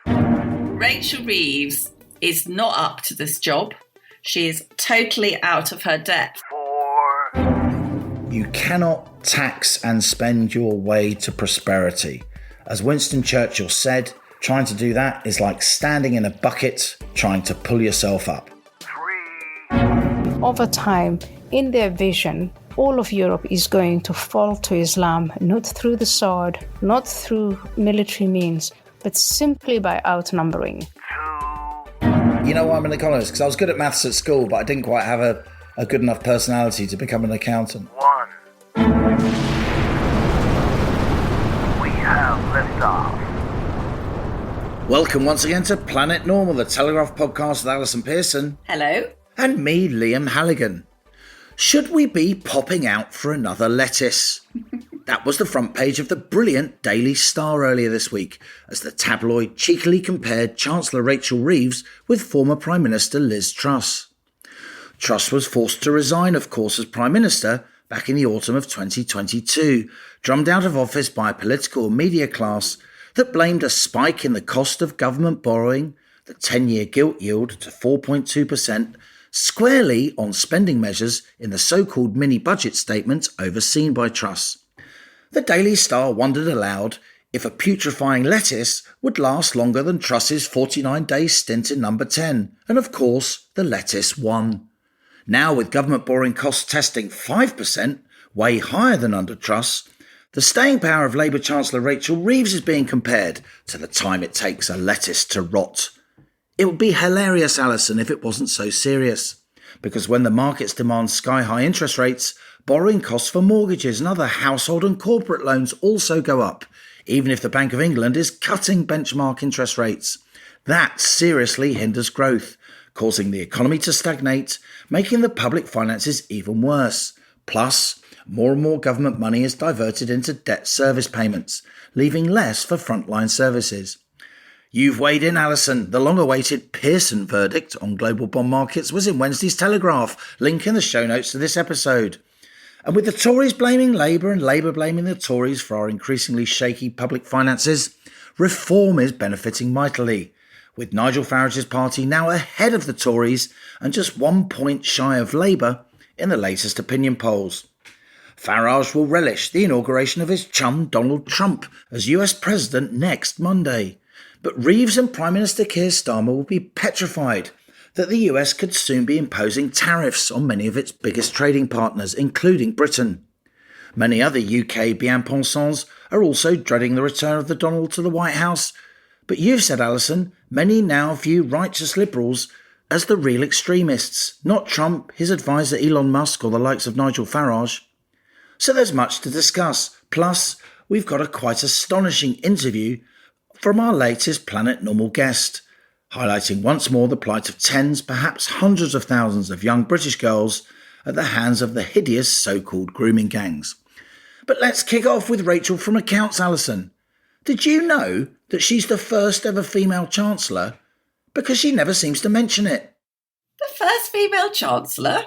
Rachel Reeves is not up to this job. She is totally out of her depth. You cannot tax and spend your way to prosperity. As Winston Churchill said, trying to do that is like standing in a bucket trying to pull yourself up. Over time, in their vision, all of Europe is going to fall to Islam, not through the sword, not through military means, but simply by outnumbering. You know why I'm an economist? Because I was good at maths at school, but I didn't quite have a good enough personality to become an accountant. We have liftoff. Welcome once again to Planet Normal, the Telegraph podcast with Alison Pearson. Hello. And me, Liam Halligan. Should we be popping out for another lettuce? That was the front page of the brilliant Daily Star earlier this week, as the tabloid cheekily compared Chancellor Rachel Reeves with former Prime Minister Liz Truss. Truss was forced to resign, of course, as Prime Minister back in the autumn of 2022, drummed out of office by a political and media class that blamed a spike in the cost of government borrowing, the 10-year gilt yield to 4.2%, squarely on spending measures in the so-called mini-budget statement overseen by Truss. The Daily Star wondered aloud if a putrefying lettuce would last longer than Truss's 49-day stint in number 10, and of course, the lettuce won. Now, with government borrowing costs testing 5%, way higher than under Truss, the staying power of Labour Chancellor Rachel Reeves is being compared to the time it takes a lettuce to rot. It would be hilarious, Alison, if it wasn't so serious. Because when the markets demand sky-high interest rates, borrowing costs for mortgages and other household and corporate loans also go up, even if the Bank of England is cutting benchmark interest rates. That seriously hinders growth, causing the economy to stagnate, making the public finances even worse. Plus, more and more government money is diverted into debt service payments, leaving less for frontline services. You've weighed in, Alison. The long-awaited Pearson verdict on global bond markets was in Wednesday's Telegraph. Link in the show notes to this episode. And with the Tories blaming Labour and Labour blaming the Tories for our increasingly shaky public finances, reform is benefiting mightily, with Nigel Farage's party now ahead of the Tories and just 1 point shy of Labour in the latest opinion polls. Farage will relish the inauguration of his chum Donald Trump as US President next Monday. But Reeves and Prime Minister Keir Starmer will be petrified that the US could soon be imposing tariffs on many of its biggest trading partners, including Britain. Many other UK bien-pensants are also dreading the return of the Donald to the White House. But you've said, Alison, many now view righteous liberals as the real extremists, not Trump, his advisor Elon Musk, or the likes of Nigel Farage. So there's much to discuss. Plus, we've got a quite astonishing interview from our latest Planet Normal guest, highlighting once more the plight of tens, perhaps hundreds of thousands of young British girls at the hands of the hideous so-called grooming gangs. But let's kick off with Rachel from Accounts, Alison. Did you know that she's the first ever female Chancellor? Because she never seems to mention it. The first female Chancellor?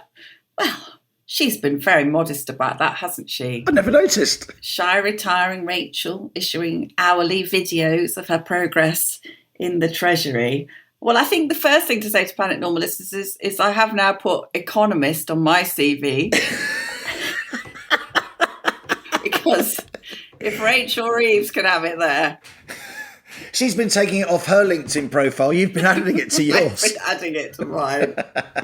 Well, she's been very modest about that, hasn't she? I never noticed. Shy retiring Rachel, issuing hourly videos of her progress in the Treasury. Well, I think the first thing to say to Planet Normal listeners is I have now put economist on my CV. Because if Rachel Reeves can have it there. She's been taking it off her LinkedIn profile. You've been adding it to yours. I've been adding it to mine.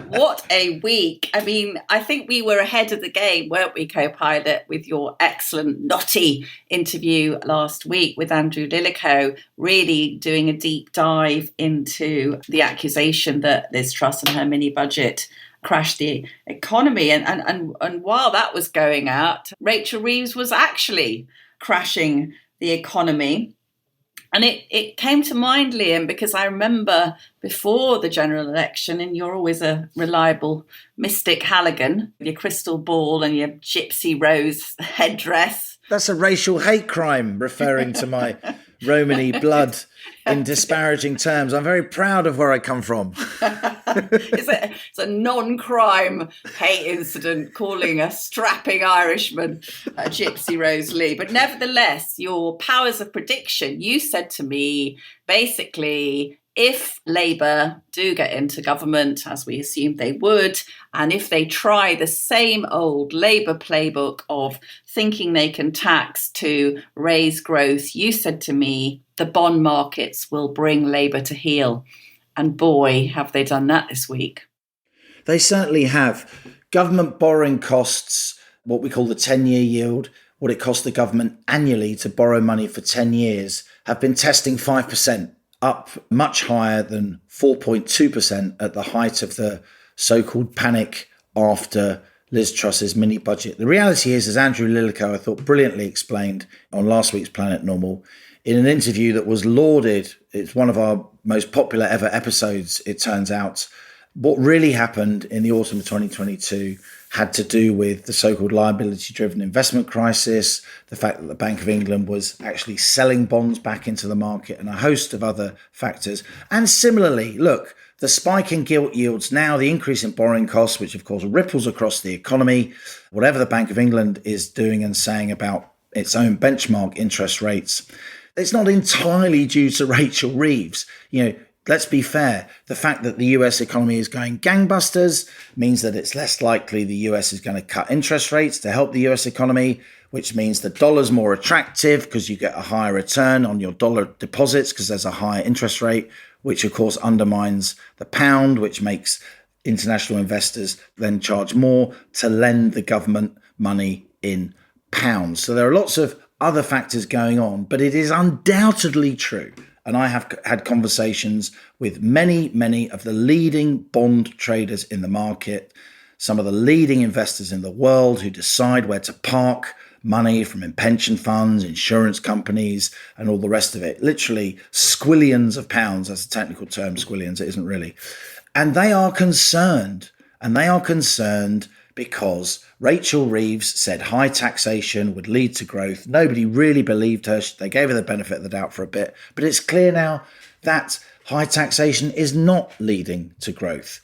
What a week. I mean, I think we were ahead of the game, weren't we, co-pilot, with your excellent Notty interview last week with Andrew Lillico, really doing a deep dive into the accusation that Liz Truss and her mini-budget crashed the economy. And while that was going out, Rachel Reeves was actually crashing the economy. And it came to mind, Liam, because I remember before the general election, and you're always a reliable mystic, Halligan, with your crystal ball and your gypsy rose headdress. That's a racial hate crime, referring to my Romany blood in disparaging terms. I'm very proud of where I come from. It's a non-crime hate incident calling a strapping Irishman a Gypsy Rose Lee. But nevertheless, your powers of prediction, you said to me, basically, if Labour do get into government, as we assumed they would, and if they try the same old Labour playbook of thinking they can tax to raise growth, you said to me, the bond markets will bring Labour to heel. And boy, have they done that this week. They certainly have. Government borrowing costs, what we call the 10-year yield, what it costs the government annually to borrow money for 10 years, have been testing 5%, up much higher than 4.2% at the height of the so-called panic after Liz Truss's mini budget. The reality is, as Andrew Lillico, I thought, brilliantly explained on last week's Planet Normal, in an interview that was lauded, it's one of our most popular ever episodes, it turns out, what really happened in the autumn of 2022 had to do with the so-called liability-driven investment crisis, the fact that the Bank of England was actually selling bonds back into the market, and a host of other factors. And similarly, look, the spike in gilt yields now, the increase in borrowing costs, which of course ripples across the economy, whatever the Bank of England is doing and saying about its own benchmark interest rates, it's not entirely due to Rachel Reeves. Let's be fair. The fact that the US economy is going gangbusters means that it's less likely the US is going to cut interest rates to help the US economy, which means the dollar's more attractive because you get a higher return on your dollar deposits because there's a higher interest rate, which of course undermines the pound, which makes international investors then charge more to lend the government money in pounds. So there are lots of other factors going on, but it is undoubtedly true. And I have had conversations with many of the leading bond traders in the market, some of the leading investors in the world who decide where to park money from in pension funds, insurance companies, and all the rest of it. Literally squillions of pounds. That's a technical term, squillions. It isn't really. And they are concerned. Because Rachel Reeves said high taxation would lead to growth. Nobody really believed her. They gave her the benefit of the doubt for a bit. But it's clear now that high taxation is not leading to growth.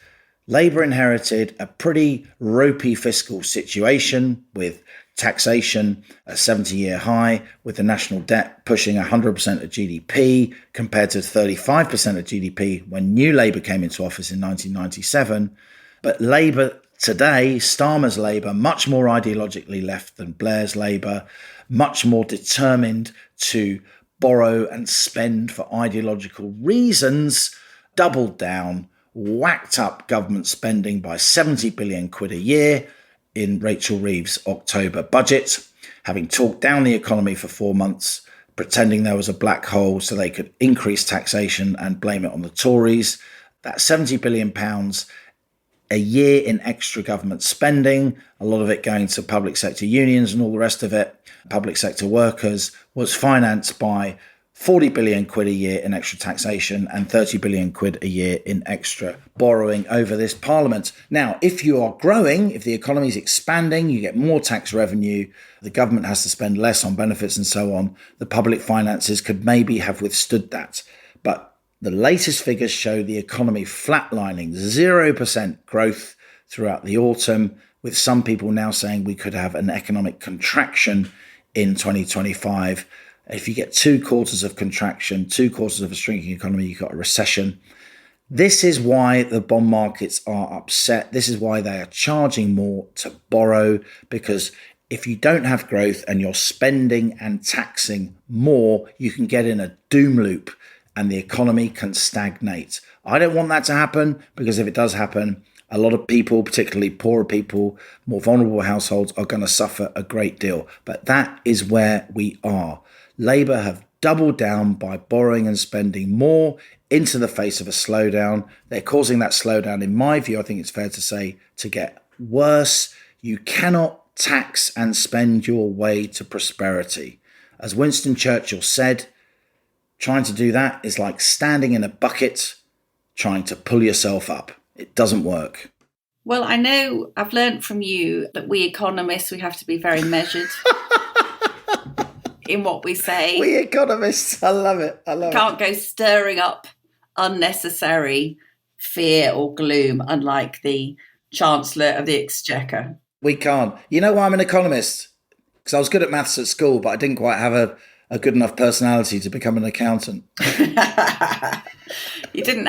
Labour inherited a pretty ropey fiscal situation with taxation at a 70-year high, with the national debt pushing 100% of GDP compared to 35% of GDP when New Labour came into office in 1997. But Labour today, Starmer's Labour, much more ideologically left than Blair's Labour, much more determined to borrow and spend for ideological reasons, doubled down, whacked up government spending by 70 billion quid a year in Rachel Reeves' October budget, having talked down the economy for 4 months, pretending there was a black hole so they could increase taxation and blame it on the Tories. That £70 billion a year in extra government spending, a lot of it going to public sector unions and all the rest of it, public sector workers, was financed by 40 billion quid a year in extra taxation and 30 billion quid a year in extra borrowing over this parliament. Now, if you are growing, if the economy is expanding, you get more tax revenue, the government has to spend less on benefits and so on, the public finances could maybe have withstood that. But the latest figures show the economy flatlining, 0% growth throughout the autumn, with some people now saying we could have an economic contraction in 2025. If you get 2 quarters of contraction, 2 quarters of a shrinking economy, you've got a recession. This is why the bond markets are upset. This is why they are charging more to borrow, because if you don't have growth and you're spending and taxing more, you can get in a doom loop and the economy can stagnate. I don't want that to happen, because if it does happen, a lot of people, particularly poorer people, more vulnerable households, are going to suffer a great deal. But that is where we are. Labour have doubled down by borrowing and spending more into the face of a slowdown. They're causing that slowdown, in my view, I think it's fair to say, to get worse. You cannot tax and spend your way to prosperity. As Winston Churchill said, trying to do that is like standing in a bucket trying to pull yourself up. It doesn't work. Well, I know I've learned from you that we economists, we have to be very measured in what we say. We economists. I love it. Can't go stirring up unnecessary fear or gloom, unlike the Chancellor of the Exchequer. We can't. You know why I'm an economist? Because I was good at maths at school, but I didn't quite have a good enough personality to become an accountant. You didn't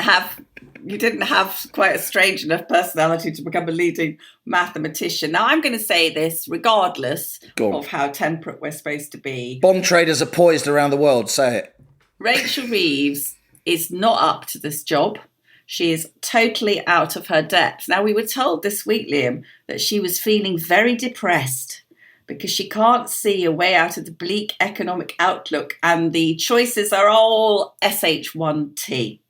have quite a strange enough personality to become a leading mathematician. Now, I'm going to say this regardless of how temperate we're supposed to be. Bond traders are poised around the world. Say it. Rachel Reeves is not up to this job. She is totally out of her depth. Now, we were told this week, Liam, that she was feeling very depressed because she can't see a way out of the bleak economic outlook and the choices are all SH1T.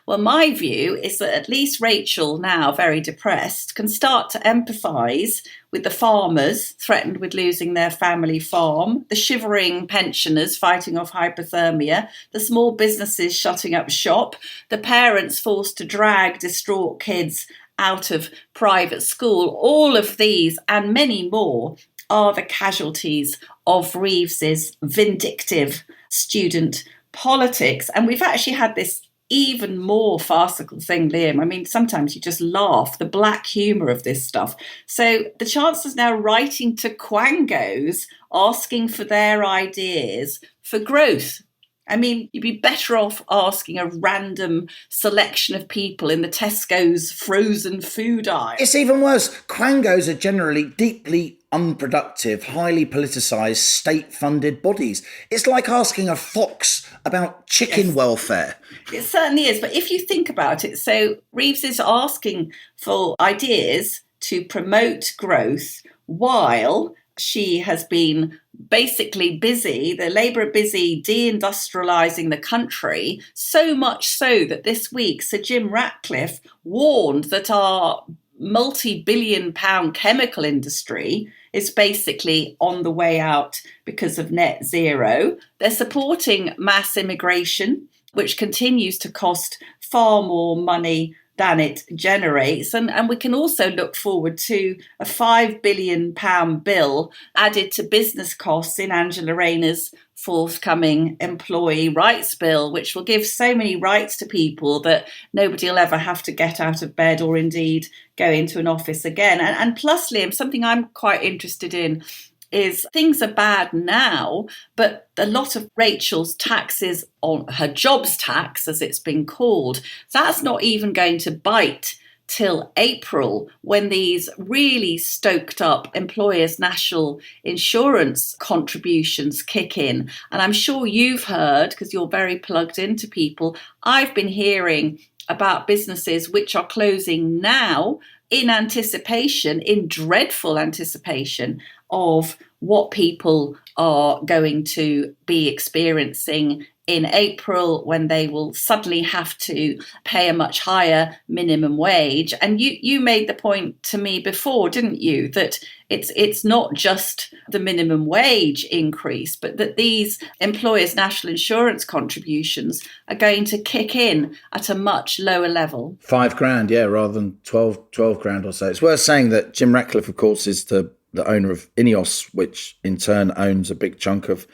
Well, my view is that at least Rachel, now very depressed, can start to empathise with the farmers threatened with losing their family farm, the shivering pensioners fighting off hypothermia, the small businesses shutting up shop, the parents forced to drag distraught kids out of private school. All of these and many more are the casualties of Reeves's vindictive student politics. And we've actually had this even more farcical thing, Liam. I mean, sometimes you just laugh, the black humour of this stuff. So the Chancellor's now writing to quangos asking for their ideas for growth. I mean, you'd be better off asking a random selection of people in the Tesco's frozen food aisle. It's even worse. Quangos are generally deeply unproductive, highly politicised, state-funded bodies. It's like asking a fox about chicken welfare. It certainly is. But if you think about it, so Reeves is asking for ideas to promote growth while she has been basically busy, the Labour are busy de-industrialising the country, so much so that this week Sir Jim Ratcliffe warned that our multi-billion pound chemical industry is basically on the way out because of net zero. They're supporting mass immigration, which continues to cost far more money than it generates. And we can also look forward to a £5 billion bill added to business costs in Angela Rayner's forthcoming employee rights bill, which will give so many rights to people that nobody will ever have to get out of bed or indeed go into an office again. And plus, Liam, something I'm quite interested in is things are bad now, but a lot of Rachel's taxes on her jobs tax, as it's been called, that's not even going to bite till April, when these really stoked up employers' national insurance contributions kick in. And I'm sure you've heard, because you're very plugged into people, I've been hearing about businesses which are closing now in anticipation, in dreadful anticipation of what people are going to be experiencing in April, when they will suddenly have to pay a much higher minimum wage. And you made the point to me before, didn't you, that it's not just the minimum wage increase, but that these employers' national insurance contributions are going to kick in at a much lower level. £5,000, yeah, rather than 12 grand or so. It's worth saying that Jim Ratcliffe, of course, is the owner of Ineos, which in turn owns a big chunk of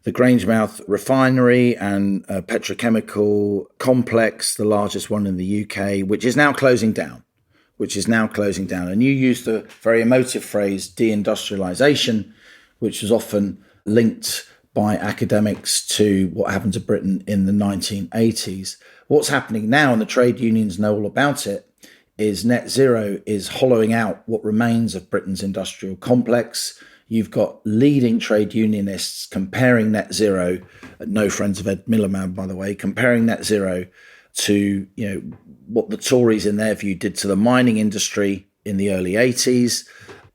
the Grangemouth refinery and petrochemical complex, the largest one in the UK, which is now closing down. And you used the very emotive phrase de-industrialization, which was often linked by academics to what happened to Britain in the 1980s. What's happening now, and the trade unions know all about it, is net zero is hollowing out what remains of Britain's industrial complex. You've got leading trade unionists comparing net zero, no friends of Ed Miliband, by the way, comparing net zero to, what the Tories, in their view, did to the mining industry in the early 80s.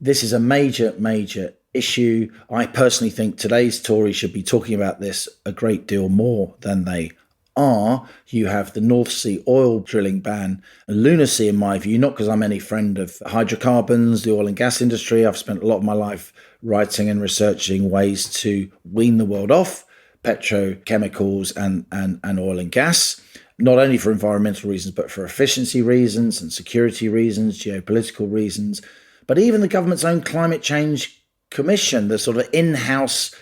This is a major, major issue. I personally think today's Tories should be talking about this a great deal more than they are. You have the North Sea oil drilling ban, a lunacy in my view, not because I'm any friend of hydrocarbons, the oil and gas industry. I've spent a lot of my life writing and researching ways to wean the world off petrochemicals and oil and gas, not only for environmental reasons, but for efficiency reasons and security reasons, geopolitical reasons. But even the government's own climate change commission, the sort of in-house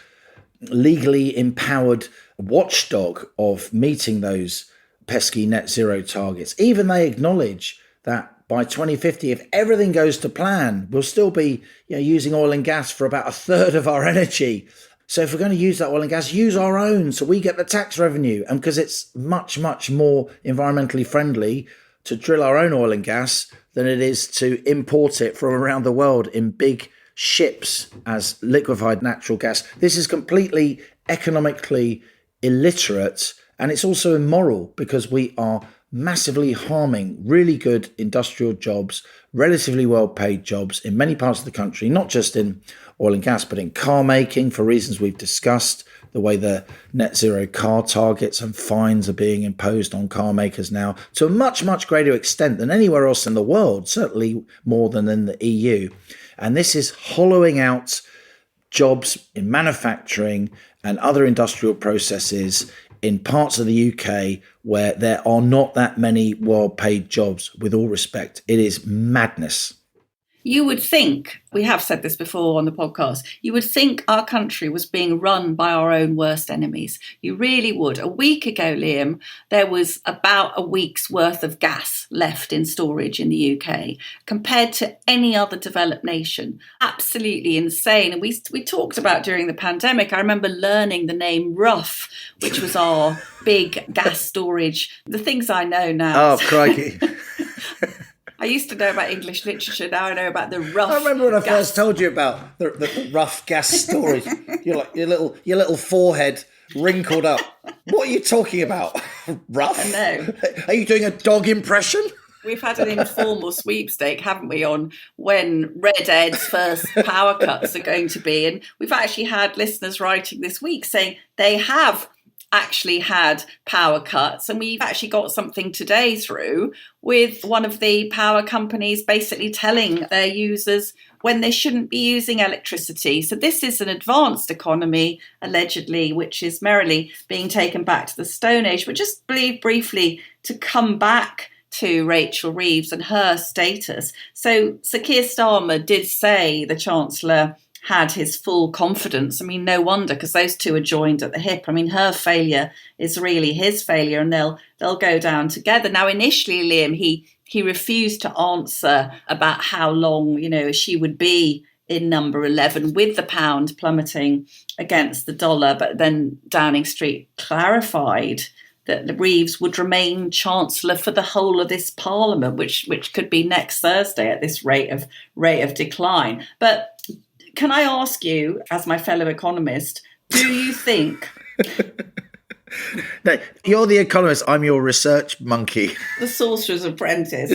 legally empowered watchdog of meeting those pesky net zero targets. Even they acknowledge that by 2050, if everything goes to plan, we'll still be using oil and gas for about a third of our energy. So if we're going to use that oil and gas, use our own so we get the tax revenue. And because it's much, much more environmentally friendly to drill our own oil and gas than it is to import it from around the world in big ships as liquefied natural gas. This is completely economically illiterate, and it's also immoral because we are massively harming really good industrial jobs, relatively well-paid jobs in many parts of the country, not just in oil and gas, but in car making for reasons we've discussed, the way the net zero car targets and fines are being imposed on car makers now to a much, much greater extent than anywhere else in the world, certainly more than in the EU. And this is hollowing out jobs in manufacturing and other industrial processes in parts of the UK where there are not that many well-paid jobs, with all respect. It is madness. You would think, we have said this before on the podcast, you would think our country was being run by our own worst enemies. You really would. A week ago, Liam, there was about a week's worth of gas left in storage in the UK compared to any other developed nation. Absolutely insane. And we talked about during the pandemic, I remember learning the name Rough, which was our big gas storage. The things I know now. Oh, crikey. I used to know about English literature. Now I know about the rough. I remember when I first told you about the rough gas storage. You're like your little forehead wrinkled up. What are you talking about? Rough? I know. Are you doing a dog impression? We've had an informal sweepstake, haven't we, on when Red Ed's first power cuts are going to be. And we've actually had listeners writing this week saying they have actually had power cuts, and we've actually got something today through with one of the power companies basically telling their users when they shouldn't be using electricity. So this is an advanced economy, allegedly, which is merrily being taken back to the Stone Age. But just briefly to come back to Rachel Reeves and her status. So Sir Keir Starmer did say the Chancellor had his full confidence. I mean, no wonder, because those two are joined at the hip. I mean, her failure is really his failure, and they'll go down together. Now, initially, Liam, he refused to answer about how long, she would be in number 11 with the pound plummeting against the dollar. But then Downing Street clarified that Reeves would remain Chancellor for the whole of this Parliament, which could be next Thursday at this rate of decline. But can I ask you, as my fellow economist, do you think... No, you're the economist, I'm your research monkey. The sorcerer's apprentice.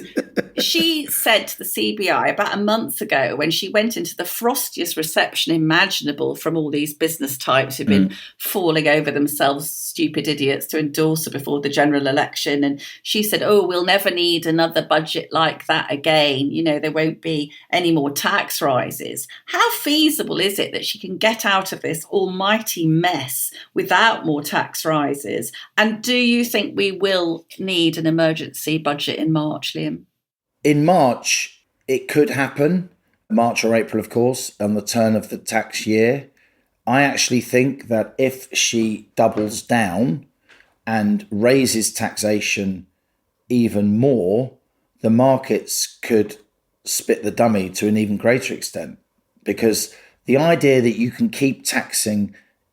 She said to the CBI about a month ago, when she went into the frostiest reception imaginable from all these business types who've been falling over themselves, stupid idiots, to endorse her before the general election. And she said, we'll never need another budget like that again. There won't be any more tax rises. How feasible is it that she can get out of this almighty mess without more tax rises? And do you think we will need an emergency budget in March, Liam? In March, it could happen. March or April, of course, on the turn of the tax year. I actually think that if she doubles down and raises taxation even more, the markets could spit the dummy to an even greater extent. Because the idea that you can keep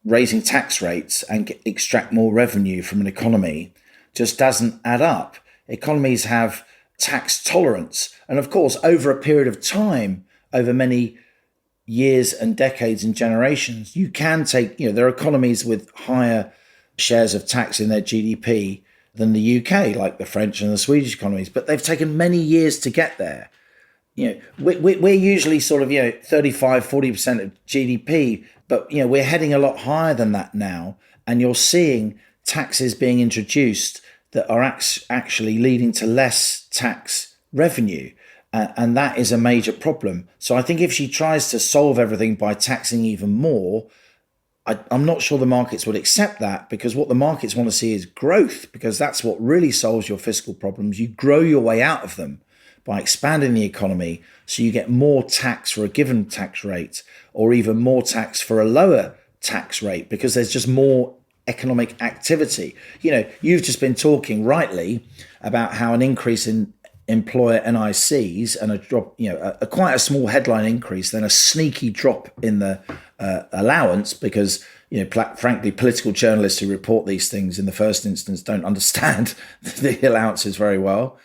raising tax rates and extract more revenue from an economy just doesn't add up. Economies have tax tolerance. And of course, over a period of time, over many years and decades and generations, you can take, there are economies with higher shares of tax in their GDP than the UK, like the French and the Swedish economies, but they've taken many years to get there. We're usually sort of, 35, 40% of GDP, but, we're heading a lot higher than that now. And you're seeing taxes being introduced that are actually leading to less tax revenue. And that is a major problem. So I think if she tries to solve everything by taxing even more, I'm not sure the markets would accept that, because what the markets want to see is growth, because that's what really solves your fiscal problems. You grow your way out of them by expanding the economy so you get more tax for a given tax rate, or even more tax for a lower tax rate because there's just more economic activity. You've just been talking rightly about how an increase in employer NICs and a drop, a quite a small headline increase, then a sneaky drop in the allowance because, frankly, political journalists who report these things in the first instance don't understand the allowances very well.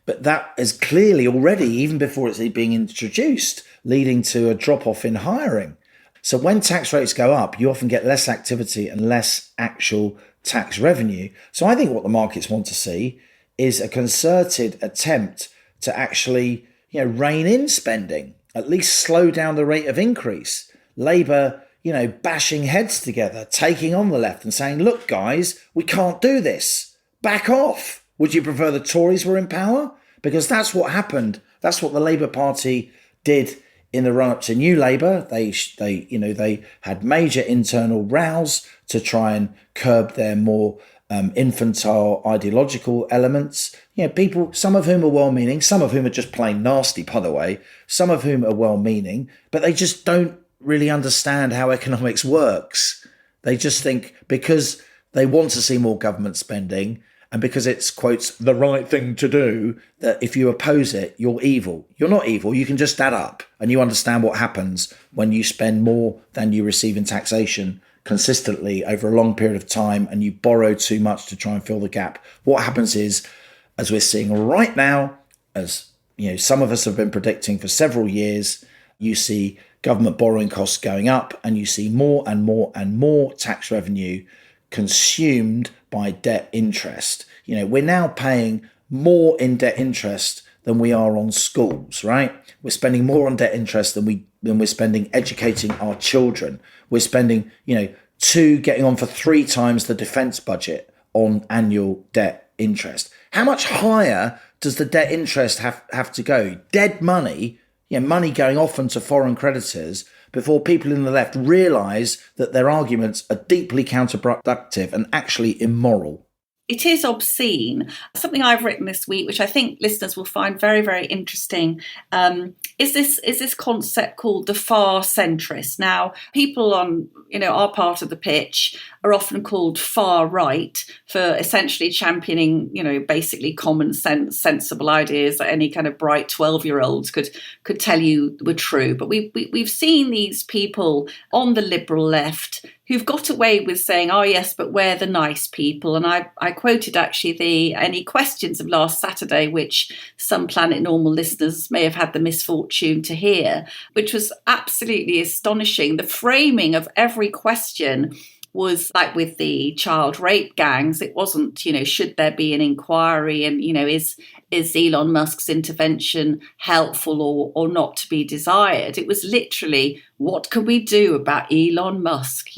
But that is clearly already, even before it's being introduced, leading to a drop-off in hiring. So when tax rates go up, you often get less activity and less actual tax revenue. So I think what the markets want to see is a concerted attempt to actually, rein in spending, at least slow down the rate of increase. Labour, bashing heads together, taking on the left and saying, look, guys, we can't do this. Back off. Would you prefer the Tories were in power? Because that's what happened. That's what the Labour Party did in the run-up to New Labour. They had major internal rows to try and curb their more infantile ideological elements. People, some of whom are well-meaning, some of whom are just plain nasty, by the way, some of whom are well-meaning, but they just don't really understand how economics works. They just think because they want to see more government spending and because it's, quotes, the right thing to do, that if you oppose it, you're evil. You're not evil. You can just add up and you understand what happens when you spend more than you receive in taxation consistently over a long period of time and you borrow too much to try and fill the gap. What happens is, as we're seeing right now, as some of us have been predicting for several years, you see government borrowing costs going up and you see more and more and more tax revenue consumed by debt interest. We're now paying more in debt interest than we are on schools, right? We're spending more on debt interest than we're spending educating our children. We're spending, getting on for 3 times the defence budget on annual debt interest. How much higher does the debt interest have to go? Dead money, money going often to foreign creditors before people in the left realise that their arguments are deeply counterproductive and actually immoral. It is obscene. Something I've written this week, which I think listeners will find very, very interesting, is this concept called the far centrist. Now, people on our part of the pitch are often called far right for essentially championing, basically common sense, sensible ideas that any kind of bright 12-year-olds could tell you were true. But we've seen these people on the liberal left who've got away with saying, oh, yes, but we're the nice people. And I quoted actually any questions of last Saturday, which some Planet Normal listeners may have had the misfortune to hear, which was absolutely astonishing. The framing of every question was like with the child rape gangs. It wasn't, should there be an inquiry and, is Elon Musk's intervention helpful or not to be desired? It was literally, what can we do about Elon Musk?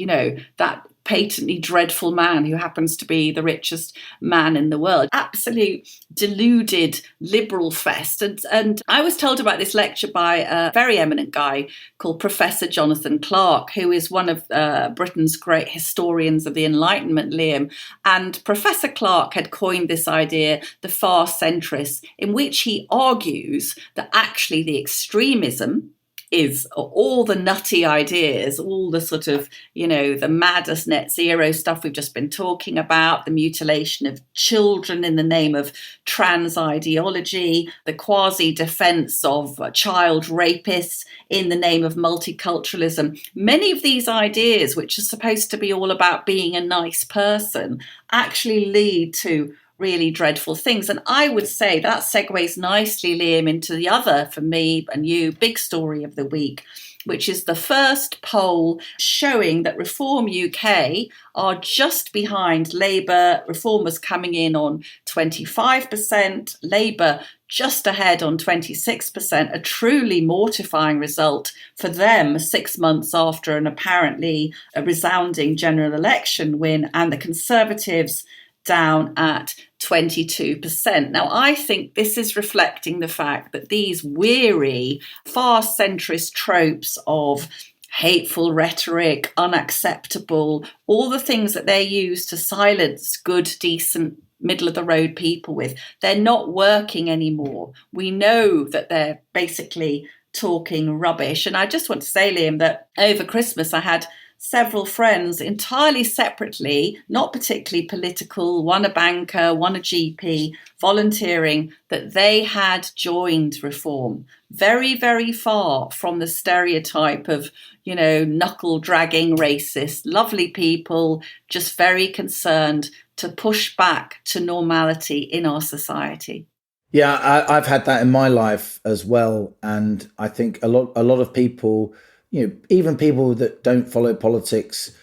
That patently dreadful man who happens to be the richest man in the world. Absolute deluded liberal fest. And I was told about this lecture by a very eminent guy called Professor Jonathan Clarke, who is one of Britain's great historians of the Enlightenment, Liam. And Professor Clarke had coined this idea, the far centrists, in which he argues that actually the extremism is all the nutty ideas, all the sort of, the maddest net zero stuff we've just been talking about, the mutilation of children in the name of trans ideology, the quasi-defense of child rapists in the name of multiculturalism. Many of these ideas, which are supposed to be all about being a nice person, actually lead to really dreadful things. And I would say that segues nicely, Liam, into the other, for me and you, big story of the week, which is the first poll showing that Reform UK are just behind Labour. Reform was coming in on 25%, Labour just ahead on 26%, a truly mortifying result for them 6 months after an apparently a resounding general election win, and the Conservatives down at 22%. Now, I think this is reflecting the fact that these weary, far centrist tropes of hateful rhetoric, unacceptable, all the things that they use to silence good, decent, middle-of-the-road people with, they're not working anymore. We know that they're basically talking rubbish. And I just want to say, Liam, that over Christmas I had several friends entirely separately, not particularly political, one a banker, one a GP, volunteering that they had joined Reform. Very, very far from the stereotype of, knuckle dragging racist, lovely people, just very concerned to push back to normality in our society. Yeah, I've had that in my life as well, and I think a lot of people, even people that don't follow politics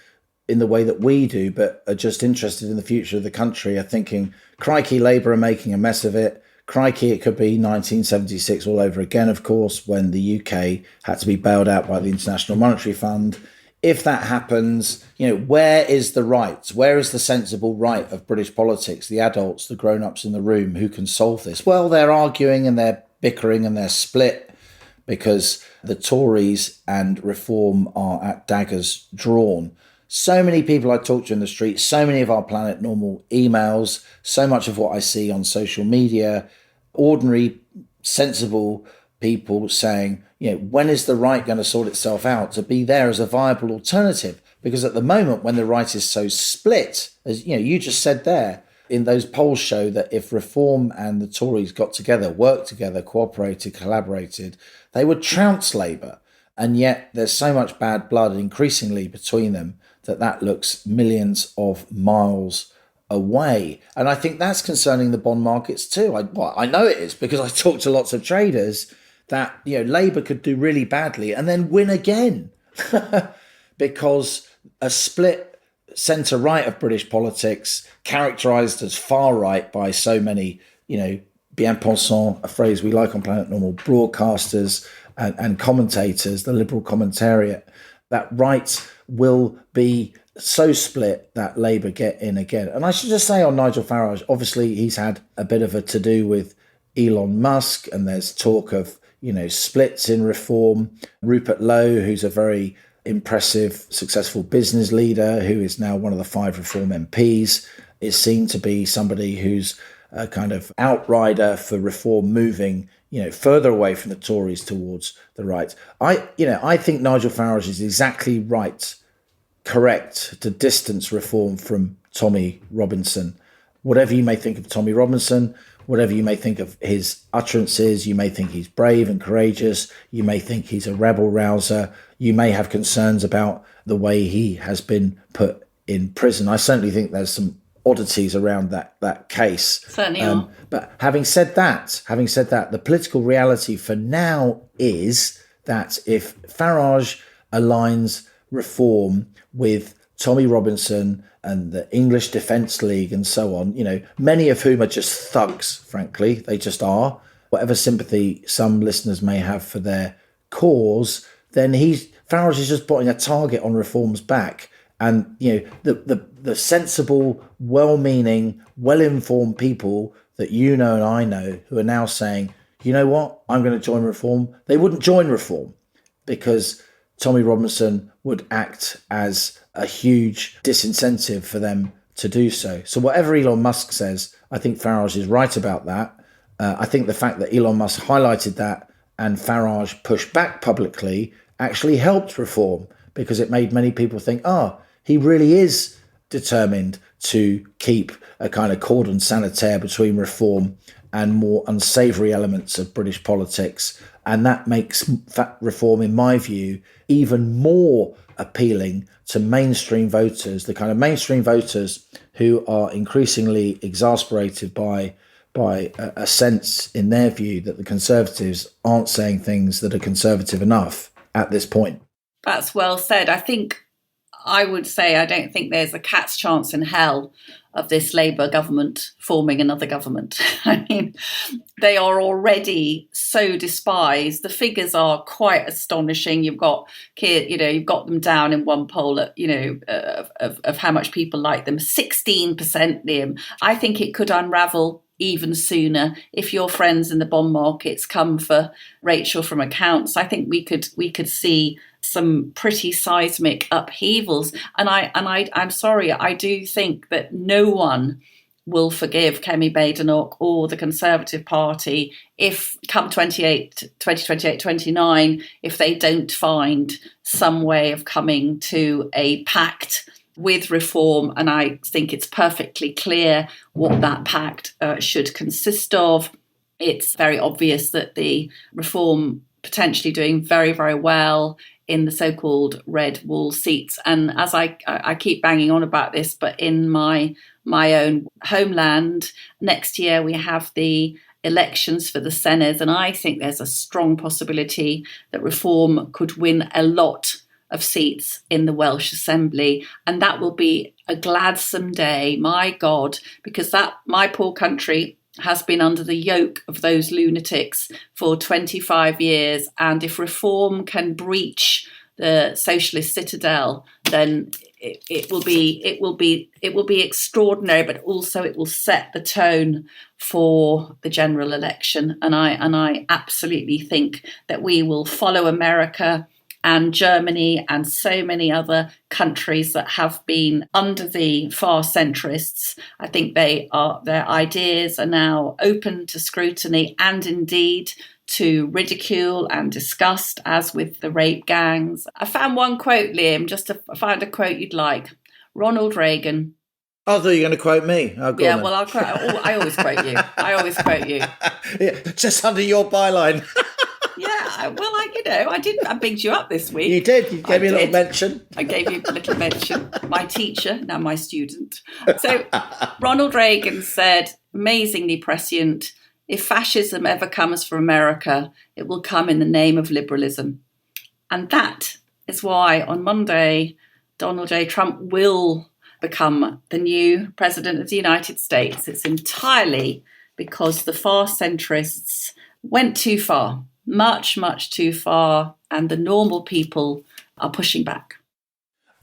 in the way that we do, but are just interested in the future of the country, are thinking, crikey, Labour are making a mess of it. Crikey, it could be 1976 all over again, of course, when the UK had to be bailed out by the International Monetary Fund. If that happens, where is the right? Where is the sensible right of British politics, the adults, the grown-ups in the room who can solve this? Well, they're arguing and they're bickering and they're split because the Tories and Reform are at daggers drawn. So many people I talk to in the street, so many of our Planet Normal emails, so much of what I see on social media, ordinary, sensible people saying, when is the right going to sort itself out to be there as a viable alternative? Because at the moment, when the right is so split, as you just said there, in those polls show that if Reform and the Tories got together, worked together, cooperated, collaborated, they would trounce Labour. And yet there's so much bad blood increasingly between them that looks millions of miles away. And I think that's concerning the bond markets too. I know it is because I talk to lots of traders that Labour could do really badly and then win again because a split centre-right of British politics, characterised as far-right by so many, bien-pensant, a phrase we like on Planet Normal, broadcasters and commentators, the liberal commentariat, that right will be so split that Labour get in again. And I should just say on Nigel Farage, obviously he's had a bit of a to-do with Elon Musk, and there's talk of, splits in Reform. Rupert Lowe, who's a very impressive, successful business leader, who is now one of the 5 Reform MPs, is seen to be somebody who's a kind of outrider for Reform moving, further away from the Tories towards the right. I think Nigel Farage is exactly right, correct, to distance Reform from Tommy Robinson. Whatever you may think of Tommy Robinson, whatever you may think of his utterances, you may think he's brave and courageous, you may think he's a rebel rouser, you may have concerns about the way he has been put in prison. I certainly think there's some oddities around that case. Certainly are. But having said that, the political reality for now is that if Farage aligns Reform with Tommy Robinson and the English Defence League and so on, many of whom are just thugs, frankly, they just are, whatever sympathy some listeners may have for their cause, then Farage is just putting a target on Reform's back. And, the sensible, well-meaning, well-informed people that and I know who are now saying, you know what, I'm going to join Reform. They wouldn't join Reform because Tommy Robinson would act as a huge disincentive for them to do so. So whatever Elon Musk says, I think Farage is right about that. I think the fact that Elon Musk highlighted that and Farage pushed back publicly actually helped Reform because it made many people think, he really is determined to keep a kind of cordon sanitaire between Reform and more unsavoury elements of British politics. And that makes Reform, in my view, even more appealing to mainstream voters, the kind of mainstream voters who are increasingly exasperated by a sense, in their view, that the Conservatives aren't saying things that are conservative enough at this point. That's well said. I would say I don't think there's a cat's chance in hell of this Labour government forming another government. I mean, they are already so despised. The figures are quite astonishing. You've got them down in one poll at, of how much people like them. 16%, Liam. I think it could unravel even sooner if your friends in the bond markets come for Rachel from accounts. I think we could see some pretty seismic upheavals. And I'm sorry, I do think that no one will forgive Kemi Badenoch or the Conservative Party if come 2028, 29, if they don't find some way of coming to a pact with reform. And I think it's perfectly clear what that pact should consist of. It's very obvious that the reform potentially doing very, very well in the so-called red wall seats. And as I keep banging on about this, but in my own homeland, next year we have the elections for the Senedd, and I think there's a strong possibility that Reform could win a lot of seats in the Welsh Assembly, and that will be a gladsome day, my God, because that my poor country has been under the yoke of those lunatics for 25 years, and if Reform can breach the socialist citadel, then it will be extraordinary, but also it will set the tone for the general election. And I absolutely think that we will follow America and Germany and so many other countries that have been under the far centrists. I think their ideas are now open to scrutiny and indeed to ridicule and disgust, as with the rape gangs. I found one quote, Liam, just to find a quote you'd like. Ronald Reagan. I thought you were going to quote me. Oh, yeah, well, I'll quote. I always quote you. Yeah, just under your byline. Yeah, well, I bigged you up this week. You did. You gave me a little mention. I gave you a little mention. My teacher, now my student. So Ronald Reagan said, amazingly prescient, if fascism ever comes for America, it will come in the name of liberalism. And that is why on Monday, Donald J. Trump will become the new president of the United States. It's entirely because the far centrists went too far. Much, much too far, and the normal people are pushing back.